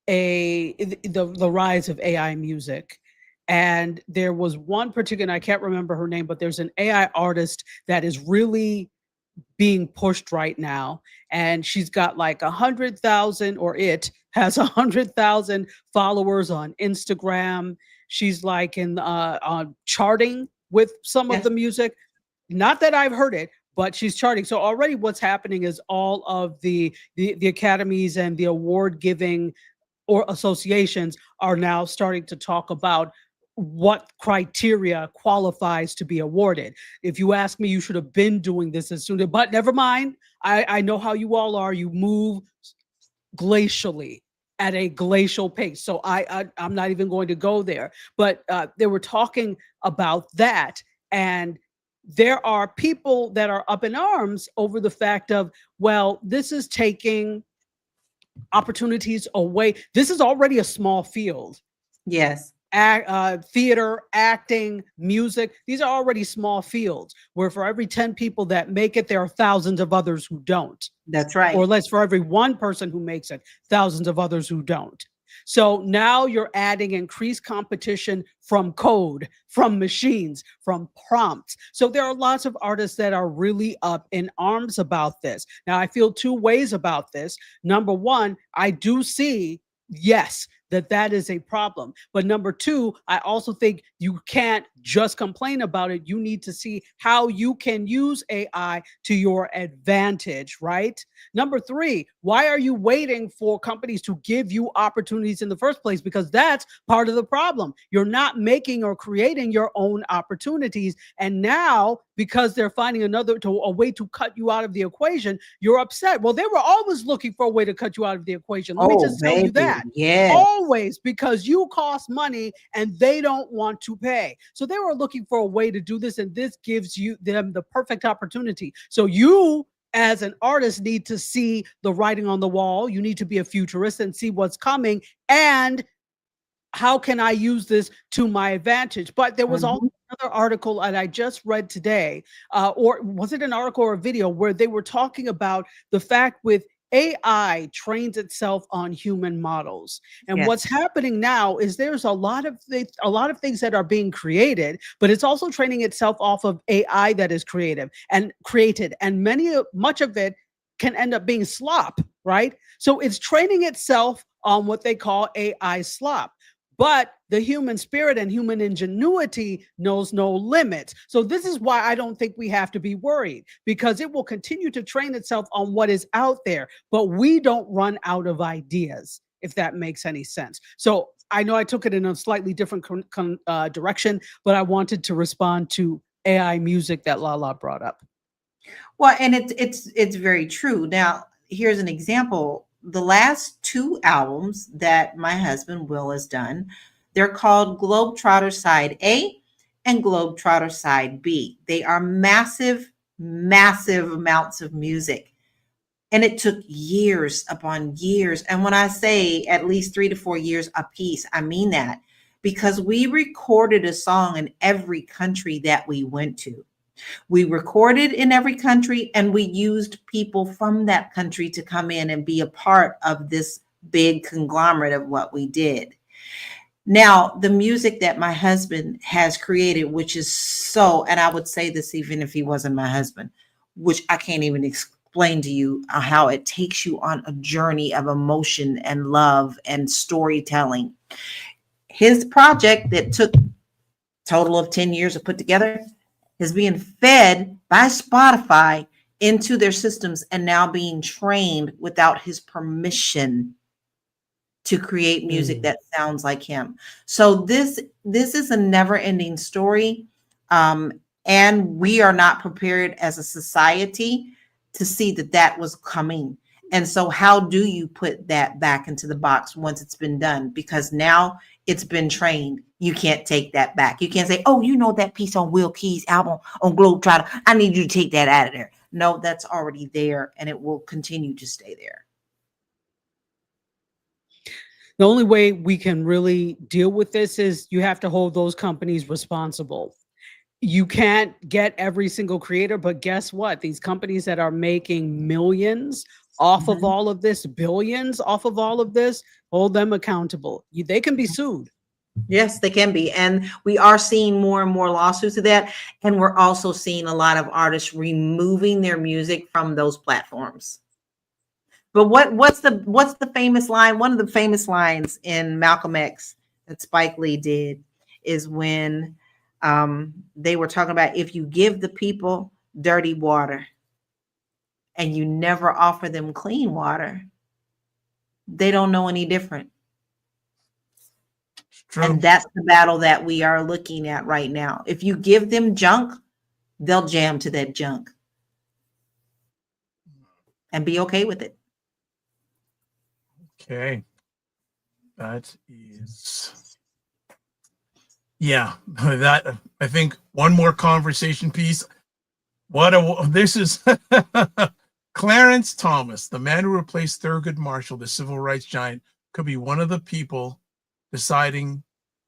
the rise of AI music. And there was one particular, I can't remember her name, but there's an AI artist that is really being pushed right now. And she's got like 100,000, or it has 100,000 followers on Instagram. She's like in on charting with some of the music. Not that I've heard it, but she's charting. So already what's happening is all of the academies and the award giving or associations are now starting to talk about what criteria qualifies to be awarded. If you ask me, you should have been doing this as soon as, but never mind. I know how you all are. You move glacially at a glacial pace. So I'm not even going to go there, but they were talking about that. And there are people that are up in arms over the fact of, well, this is taking opportunities away. This is already a small field. Yes. Theater, acting, music, these are already small fields where for every 10 people that make it, there are thousands of others who don't. That's right. Or less, for every one person who makes it, thousands of others who don't. So now you're adding increased competition from code, from machines, from prompts. So there are lots of artists that are really up in arms about this. Now, I feel two ways about this. Number one, I do see, yes, that is a problem. But number two, I also think you can't just complain about it. You need to see how you can use AI to your advantage, right? Number three, why are you waiting for companies to give you opportunities in the first place? Because that's part of the problem. You're not making or creating your own opportunities. And now, because they're finding a way to cut you out of the equation, you're upset. Well, they were always looking for a way to cut you out of the equation. Let me just tell you that. Yes. Always, because you cost money and they don't want to pay. So they were looking for a way to do this, and this gives them the perfect opportunity. So you, as an artist, need to see the writing on the wall. You need to be a futurist and see what's coming, and how can I use this to my advantage? But there was also another article that I just read today, or was it an article or a video, where they were talking about the fact with AI trains itself on human models. And what's happening now is there's a lot of things that are being created, but it's also training itself off of AI that is created, and much of it can end up being slop, right? So it's training itself on what they call AI slop. But the human spirit and human ingenuity knows no limits. So this is why I don't think we have to be worried, because it will continue to train itself on what is out there, but we don't run out of ideas, if that makes any sense. So I know I took it in a slightly different direction, but I wanted to respond to AI music that LaLa brought up. Well, and it's very true. Now, here's an example. the last two albums that my husband Will has done, they're called Globetrotter Side A and Globetrotter Side B. They are massive, massive amounts of music. And it took years upon years. And when I say at least 3 to 4 years a piece, I mean that, because we recorded a song in every country that we went to. We recorded in every country, and we used people from that country to come in and be a part of this big conglomerate of what we did. Now, the music that my husband has created, which is so, and I would say this even if he wasn't my husband, which I can't even explain to you how it takes you on a journey of emotion and love and storytelling. His project that took a total of 10 years to put together is being fed by Spotify into their systems and now being trained without his permission to create music that sounds like him. So this is a never-ending story, and we are not prepared as a society to see that was coming. And so how do you put that back into the box once it's been done? Because now it's been trained. You can't take that back. You can't say, oh, you know that piece on Will Key's album on Globetrotter, I need you to take that out of there. No, that's already there, and it will continue to stay there. The only way we can really deal with this is you have to hold those companies responsible. You can't get every single creator, but guess what? These companies that are making millions off of all of this, billions off of all of this, hold them accountable. They can be sued. Yes, they can be. And we are seeing more and more lawsuits of that. And we're also seeing a lot of artists removing their music from those platforms. But what's the famous line? One of the famous lines in Malcolm X that Spike Lee did is when they were talking about, if you give the people dirty water and you never offer them clean water, they don't know any different. True. And that's the battle that we are looking at right now. If you give them junk, they'll jam to that junk and be okay with it. Okay. That is, yeah, that, I think one more conversation piece. This is Clarence Thomas, the man who replaced Thurgood Marshall, the civil rights giant, could be one of the people deciding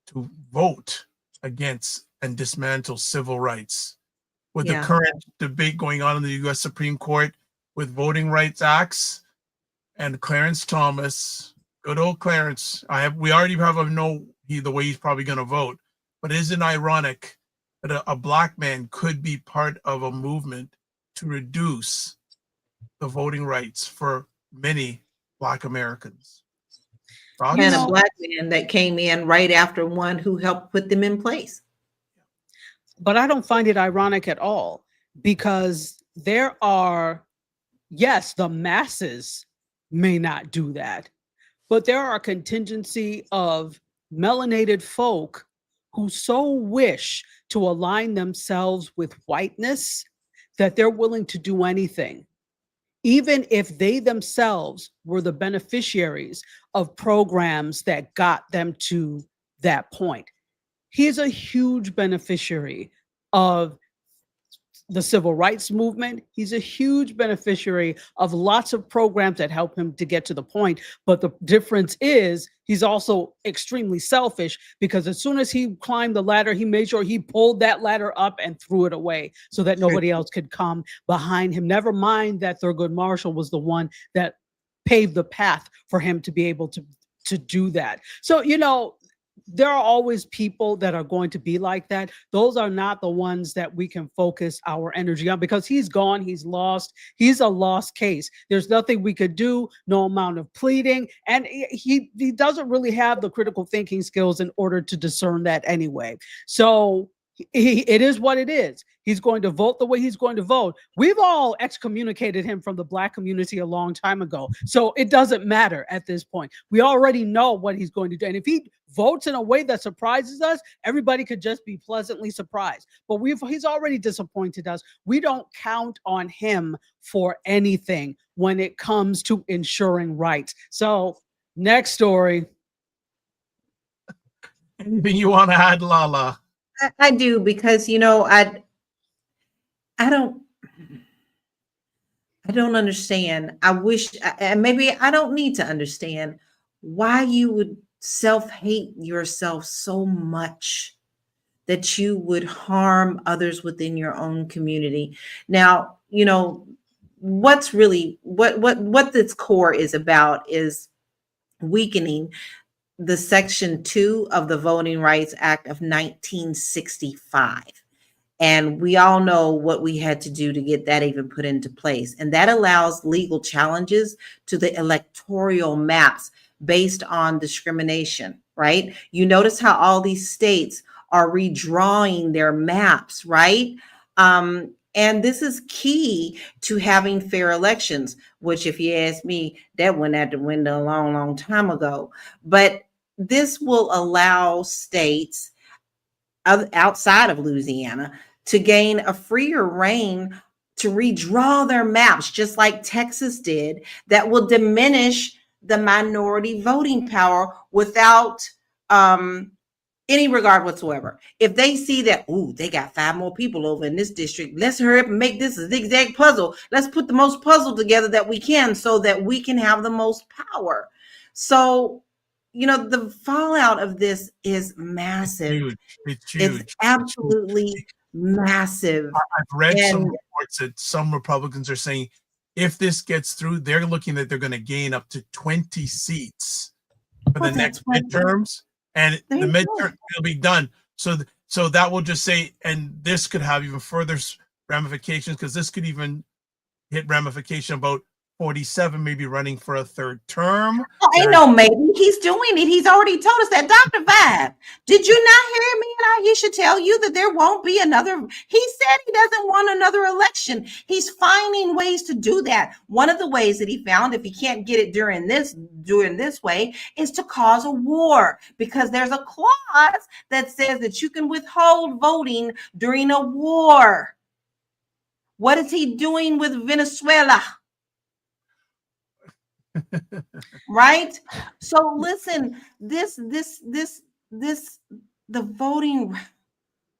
to vote against and dismantle civil rights. With the current debate going on in the U.S. Supreme Court with voting rights acts, and Clarence Thomas, good old Clarence, we already have the way he's probably going to vote, but isn't it ironic that a black man could be part of a movement to reduce the voting rights for many Black Americans? And a black man that came in right after one who helped put them in place. But I don't find it ironic at all, because there are, yes, the masses may not do that, but there are a contingency of melanated folk who so wish to align themselves with whiteness that they're willing to do anything, even if they themselves were the beneficiaries of programs that got them to that point. He's a huge beneficiary of the civil rights movement. He's a huge beneficiary of lots of programs that help him to get to the point. But the difference is he's also extremely selfish, because as soon as he climbed the ladder, he made sure he pulled that ladder up and threw it away so that nobody else could come behind him. Never mind that Thurgood Marshall was the one that paved the path for him to be able to do that. So, there are always people that are going to be like that. Those are not the ones that we can focus our energy on, because he's gone, he's lost, he's a lost case. There's nothing we could do, no amount of pleading. And he doesn't really have the critical thinking skills in order to discern that anyway. So It is what it is. He's going to vote the way he's going to vote. We've all excommunicated him from the Black community a long time ago. So it doesn't matter at this point. We already know what he's going to do. And if he votes in a way that surprises us, everybody could just be pleasantly surprised. But he's already disappointed us. We don't count on him for anything when it comes to ensuring rights. So next story. Anything you want to add, LaLa? I do, because I don't understand. I wish, and maybe I don't need to understand why you would self-hate yourself so much that you would harm others within your own community. Now, what's really what this core is about is weakening the Section 2 of the Voting Rights Act of 1965. And we all know what we had to do to get that even put into place. And that allows legal challenges to the electoral maps based on discrimination, right? You notice how all these states are redrawing their maps, right? And this is key to having fair elections, which, if you ask me, that went out the window a long, long time ago. But this will allow states outside of Louisiana to gain a freer reign to redraw their maps, just like Texas did, that will diminish the minority voting power without any regard whatsoever. If they see that, they got 5 more people over in this district, let's hurry up and make this a zigzag puzzle. Let's put the most puzzle together that we can so that we can have the most power. So, the fallout of this is massive. It's huge. It's absolutely massive. I've read some reports that some Republicans are saying if this gets through, they're looking at they're going to gain up to 20 seats for the next midterms, and the midterm will be done. So that will just say, and this could have even further ramifications, because this could even hit ramification about 47 maybe running for a 3rd term. Oh, ain't no maybe. He's doing it. He's already told us that. Dr. Vibe, did you not hear me and Aisha tell you that there won't be another? He said he doesn't want another election. He's finding ways to do that. One of the ways that he found, if he can't get it during this way, is to cause a war, because there's a clause that says that you can withhold voting during a war. What is he doing with Venezuela? Right? So listen, the voting,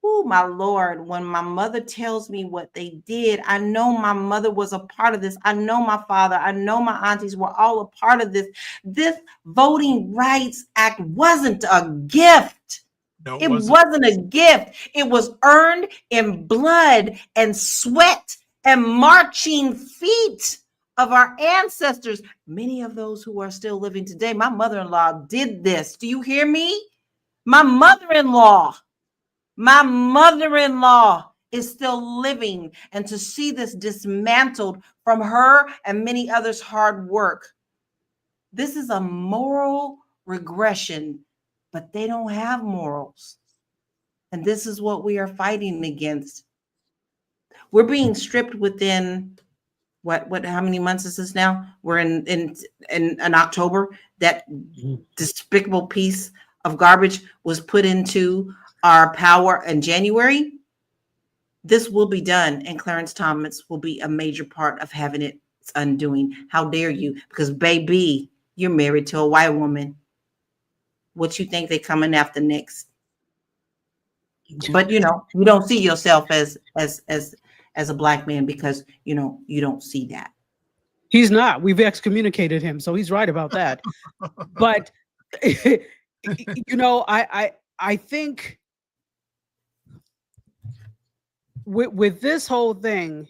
oh my Lord, when my mother tells me what they did, I know my mother was a part of this. I know my father, I know my aunties were all a part of this. This Voting Rights Act wasn't a gift. No, it wasn't a gift. It was earned in blood and sweat and marching feet of our ancestors, many of those who are still living today. My mother-in-law did this. Do you hear me? My mother-in-law is still living, and to see this dismantled from her and many others' hard work, this is a moral regression, but they don't have morals. And this is what we are fighting against. We're being stripped within how many months is this now? We're in October. That despicable piece of garbage was put into our power in January. This will be done, and Clarence Thomas will be a major part of having its undoing. How dare you? Because baby, you're married to a white woman. What you think they're coming after next? But you don't see yourself as a Black man, because you don't see that. He's not. We've excommunicated him, so he's right about that. But I think with this whole thing,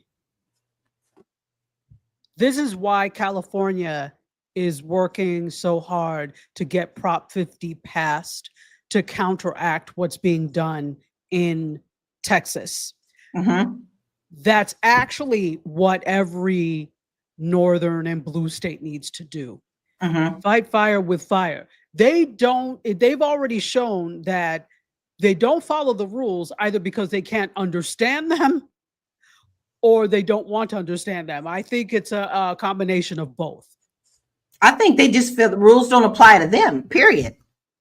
this is why California is working so hard to get Prop 50 passed to counteract what's being done in Texas. Mm-hmm. That's actually what every northern and blue state needs to do. Mm-hmm. Fight fire with fire. They've already shown that They don't follow the rules either because they can't understand them or they don't want to understand them. I think it's a combination of both. I think they just feel the rules don't apply to them, period.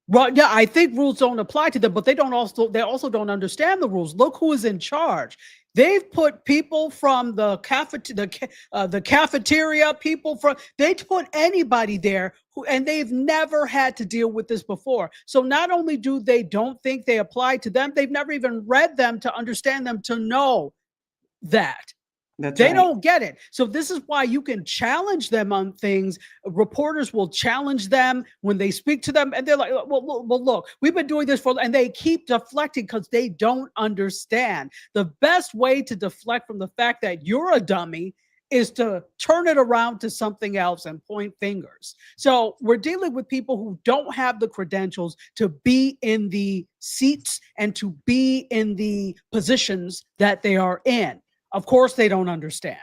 Well, yeah, I think rules don't apply to them, but they also don't understand the rules. Look who is in charge. They've put people from the cafeteria, people from, they put anybody there and they've never had to deal with this before. So not only do they don't think they apply to them, they've never even read them to understand them, to know that. They don't get it. So this is why you can challenge them on things. Reporters will challenge them when they speak to them. And they're like, well, look, we've been doing this and they keep deflecting because they don't understand. The best way to deflect from the fact that you're a dummy is to turn it around to something else and point fingers. So we're dealing with people who don't have the credentials to be in the seats and to be in the positions that they are in. Of course, they don't understand.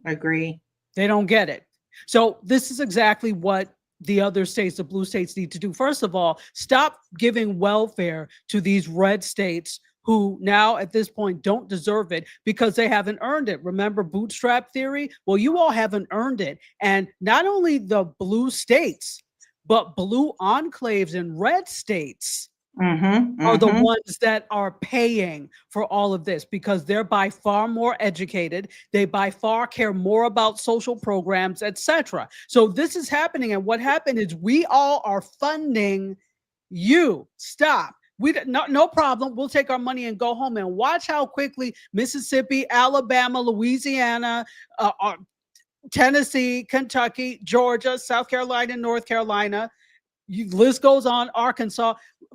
I agree. They don't get it. So this is exactly what the other states, the blue states, need to do. First of all, stop giving welfare to these red states who now at this point don't deserve it because they haven't earned it. Remember bootstrap theory? Well, you all haven't earned it. And not only the blue states, but blue enclaves in red states are the ones that are paying for all of this because they're by far more educated. They by far care more about social programs, etc. So this is happening. And what happened is we all are funding you. Stop. No problem. We'll take our money and go home, and watch how quickly Mississippi, Alabama, Louisiana, Tennessee, Kentucky, Georgia, South Carolina, North Carolina, list goes on, Arkansas,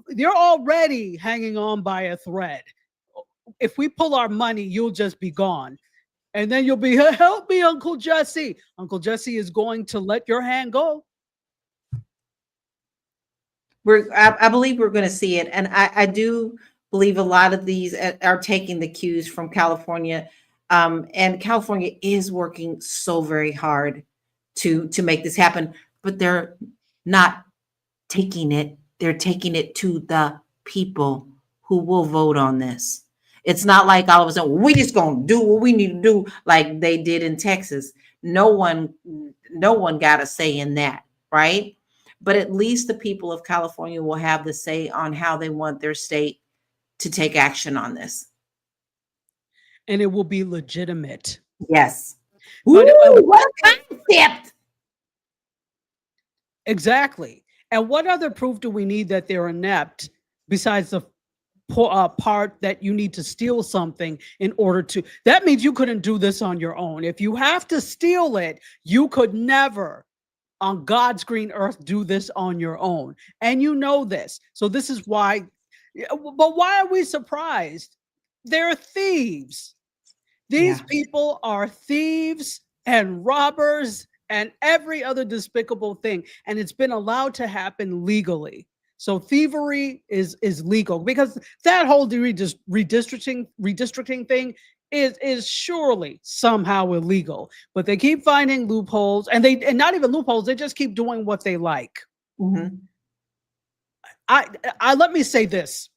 you're already hanging on by a thread. If we pull our money, you'll just be gone. And then you'll be, help me, Uncle Jesse. Uncle Jesse is going to let your hand go. I believe we're going to see it. And I do believe a lot of these are taking the cues from California. And California is working so very hard to make this happen, but they're not taking it. They're taking it to the people who will vote on this. It's not like all of a sudden we just gonna do what we need to do like they did in Texas. No one got a say in that, right? But at least the people of California will have the say on how they want their state to take action on this. And it will be legitimate. Yes. But, what a concept! Exactly. And what other proof do we need that they're inept besides the part that you need to steal something in order to? That means you couldn't do this on your own. If you have to steal it, you could never on God's green earth do this on your own. And you know this. So this is why. But why are we surprised? They're thieves. These people are thieves and robbers and every other despicable thing. And it's been allowed to happen legally. So thievery is legal because that whole redistricting thing is surely somehow illegal. But they keep finding loopholes, and not even loopholes, they just keep doing what they like. Mm-hmm. I let me say this.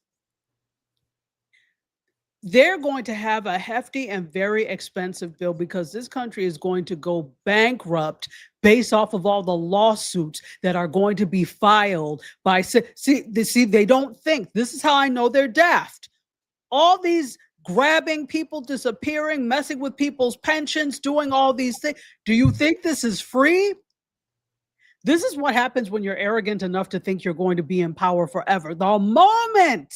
They're going to have a hefty and very expensive bill because this country is going to go bankrupt based off of all the lawsuits that are going to be filed by, see, they don't think. This is how I know they're daft. All these grabbing people, disappearing, messing with people's pensions, doing all these things. Do you think this is free? This is what happens when you're arrogant enough to think you're going to be in power forever. The moment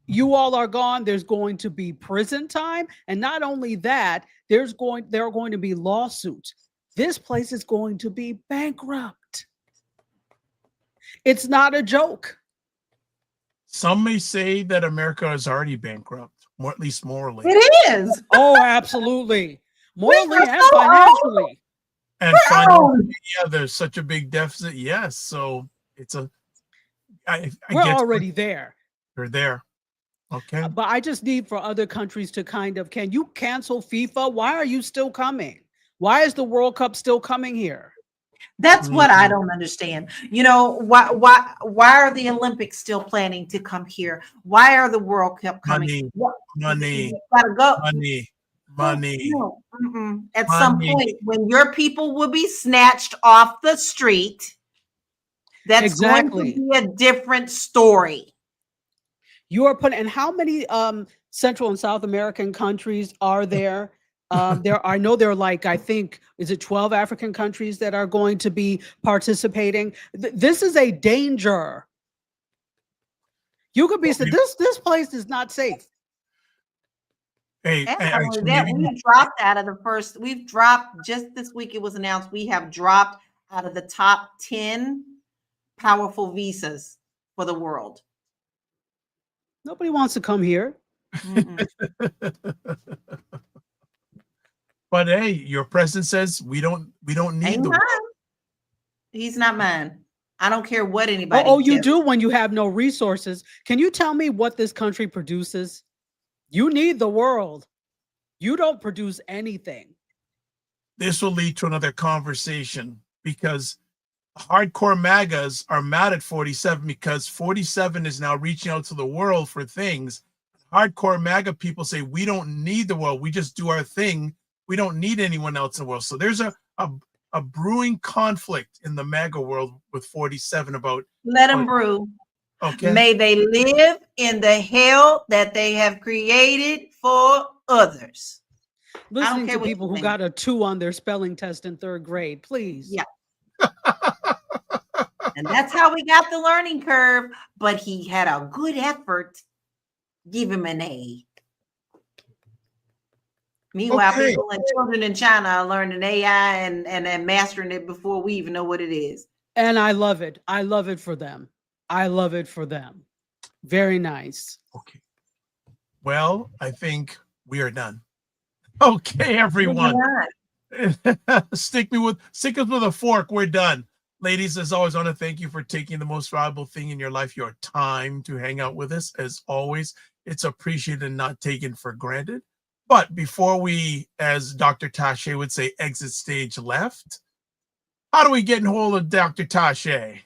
you all are gone, there's going to be prison time. And not only that, there are going to be lawsuits. This place is going to be bankrupt. It's not a joke. Some may say that America is already bankrupt, or at least morally. It is. Oh, absolutely. Morally and financially. And financially, yeah, there's such a big deficit. Yes. So it's we're already there. They're there. Okay. But I just need for other countries to kind of, can you cancel FIFA? Why are you still coming? Why is the World Cup still coming here? That's what I don't understand. You know, why are the Olympics still planning to come here? Why are the World Cup coming? Money, Gotta go. money. No. At some Money. point, when your people will be snatched off the street, that's going to be a different story. You are putting, and how many Central and South American countries are there? I know there are like, I think, is it 12 African countries that are going to be participating? This is a danger. You could be, this place is not safe. Hey, we've dropped out of the first, we've dropped, just this week it was announced, we have dropped out of the top 10 powerful visas for the world. Nobody wants to come here. But hey, your president says we don't need the world. He's not mine. I don't care what anybody. Oh, you do when you have no resources. Can you tell me what this country produces? You need the world. You don't produce anything. This will lead to another conversation because hardcore MAGAs are mad at 47 because 47 is now reaching out to the world for things. Hardcore MAGA people say we don't need the world. We just do our thing. We don't need anyone else in the world. So there's a brewing conflict in the MAGA world with 47 about. Let them brew. Okay. May they live in the hell that they have created for others. Listening to people who got a 2 on their spelling test in 3rd grade, please. Yeah. And that's how we got the learning curve. But he had a good effort. Give him an A. Meanwhile, people and children in China are learning AI and mastering it before we even know what it is. And I love it. I love it for them. I love it for them. Very nice. Okay. Well, I think we are done. Okay, everyone. Stick us with a fork. We're done. Ladies, as always, I want to thank you for taking the most valuable thing in your life, your time, to hang out with us. As always, it's appreciated and not taken for granted. But before we, as Dr. Tache would say, exit stage left, how do we get in hold of Dr. Tache?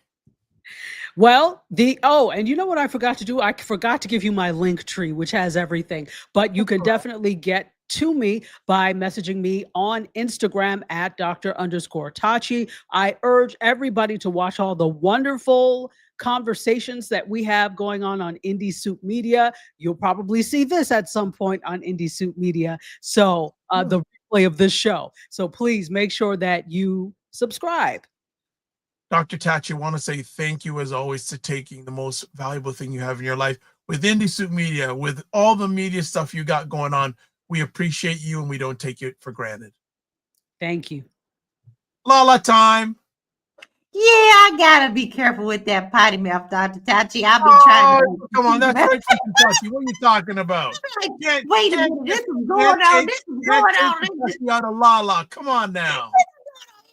Well, and you know what I forgot to do? I forgot to give you my link tree, which has everything. But you can definitely get to me by messaging me on Instagram at Dr._Tachi. I urge everybody to watch all the wonderful conversations that we have going on Indie Soup Media. You'll probably see this at some point on Indie Soup Media. So the replay of this show. So please make sure that you subscribe. Dr. Tachi, I want to say thank you as always to taking the most valuable thing you have in your life with Indie Soup Media, with all the media stuff you got going on. We appreciate you and we don't take it for granted. Thank you. LaLa time. Yeah, I gotta be careful with that potty mouth, Dr. Tachi. I'll be trying to. Come on, that's right, Tachi. What are you talking about? Wait a minute, this is going on. This is going on. Out of LaLa. Come on now.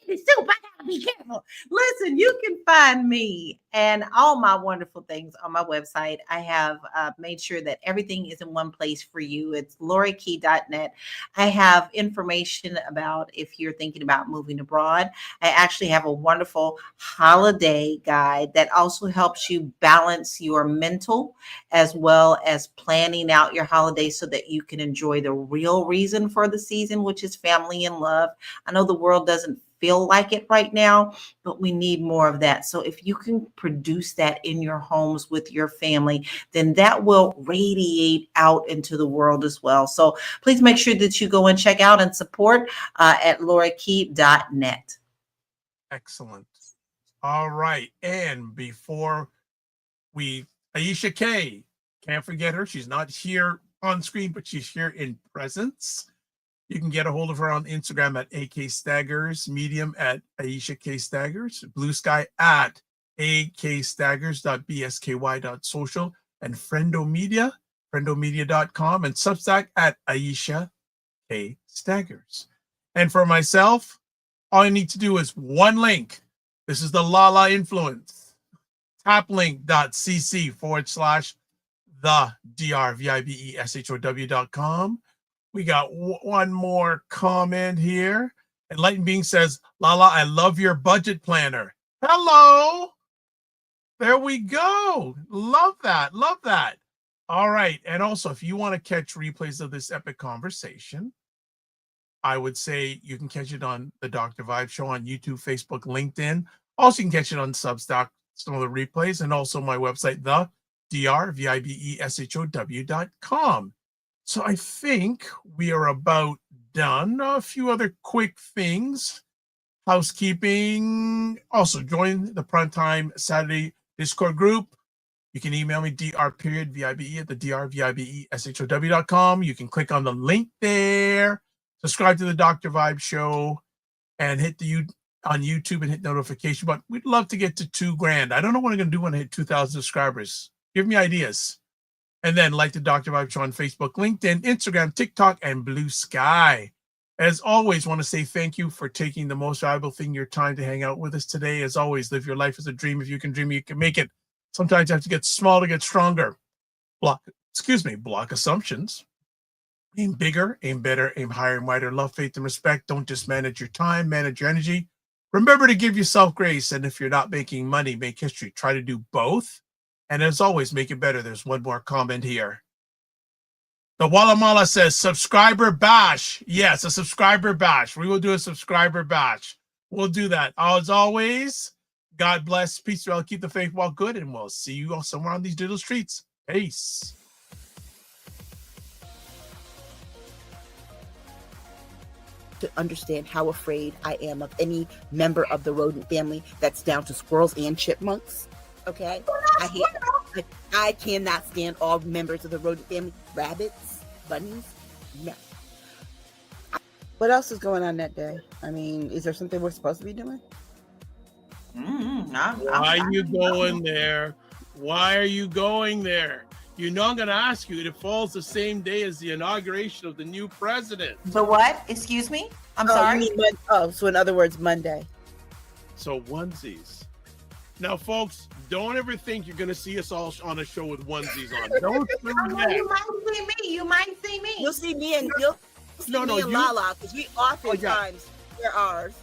Soup, I gotta be careful. Listen, you can find me and all my wonderful things on my website. I have made sure that everything is in one place for you. It's lauriekey.net. I have information about if you're thinking about moving abroad. I actually have a wonderful holiday guide that also helps you balance your mental as well as planning out your holidays so that you can enjoy the real reason for the season, which is family and love. I know the world doesn't feel like it right now, but we need more of that. So if you can produce that in your homes with your family, then that will radiate out into the world as well. So please make sure that you go and check out and support at lauriekey.net. Excellent. All right. And before Aisha K, can't forget her. She's not here on screen, but she's here in presence. You can get a hold of her on Instagram at AKStaggers, Medium at Aisha K Staggers, Blue Sky at akstaggers.bsky.social, and Friendomedia, friendomedia.com, and Substack at Aisha K Staggers. And for myself, all you need to do is one link. This is the LaLa Influence. taplink.cc/the drvibeshow.com. We got one more comment here. Enlightened Being says, LaLa, I love your budget planner. Hello. There we go. Love that. Love that. All right. And also, if you want to catch replays of this epic conversation, I would say you can catch it on the Dr. Vibe Show on YouTube, Facebook, LinkedIn. Also, you can catch it on Substack, some of the replays, and also my website, the drvibeshow.com. So I think we are about done. A few other quick things. Housekeeping. Also, join the Primetime Saturday Discord group. You can email me, dr.vibe at the drvibeshow.com. You can click on the link there. Subscribe to the Dr. Vibe Show and hit on YouTube and hit notification button. We'd love to get to 2 grand. I don't know what I'm going to do when I hit 2,000 subscribers. Give me ideas. And then like the Dr. Vibe Show on Facebook, LinkedIn, Instagram, TikTok, and Blue Sky. As always, want to say thank you for taking the most valuable thing, your time, to hang out with us today. As always, live your life as a dream. If you can dream, you can make it. Sometimes you have to get small to get stronger. Block assumptions. Aim bigger, aim better, aim higher and wider. Love, faith, and respect. Don't just manage your time, manage your energy. Remember to give yourself grace. And if you're not making money, make history. Try to do both. And as always, make it better. There's one more comment here. The Wallamala says, subscriber bash. Yes, a subscriber bash. We will do a subscriber bash. We'll do that. As always, God bless. Peace. Well, keep the faith, walk good, and we'll see you all somewhere on these digital streets. Peace. To understand how afraid I am of any member of the rodent family. That's down to squirrels and chipmunks. Okay, I cannot stand all members of the rodent family. Rabbits, bunnies, no. What else is going on that day? I mean, is there something we're supposed to be doing? Why are you going there? Why are you going there? You know I'm going to ask you. It falls the same day as the inauguration of the new president. The what? Excuse me? I'm sorry. So in other words, Monday. So onesies. Now, folks, don't ever think you're going to see us all on a show with onesies on. Don't do that. You might see me. You might see me. You'll see me and LaLa, because we oftentimes wear ours.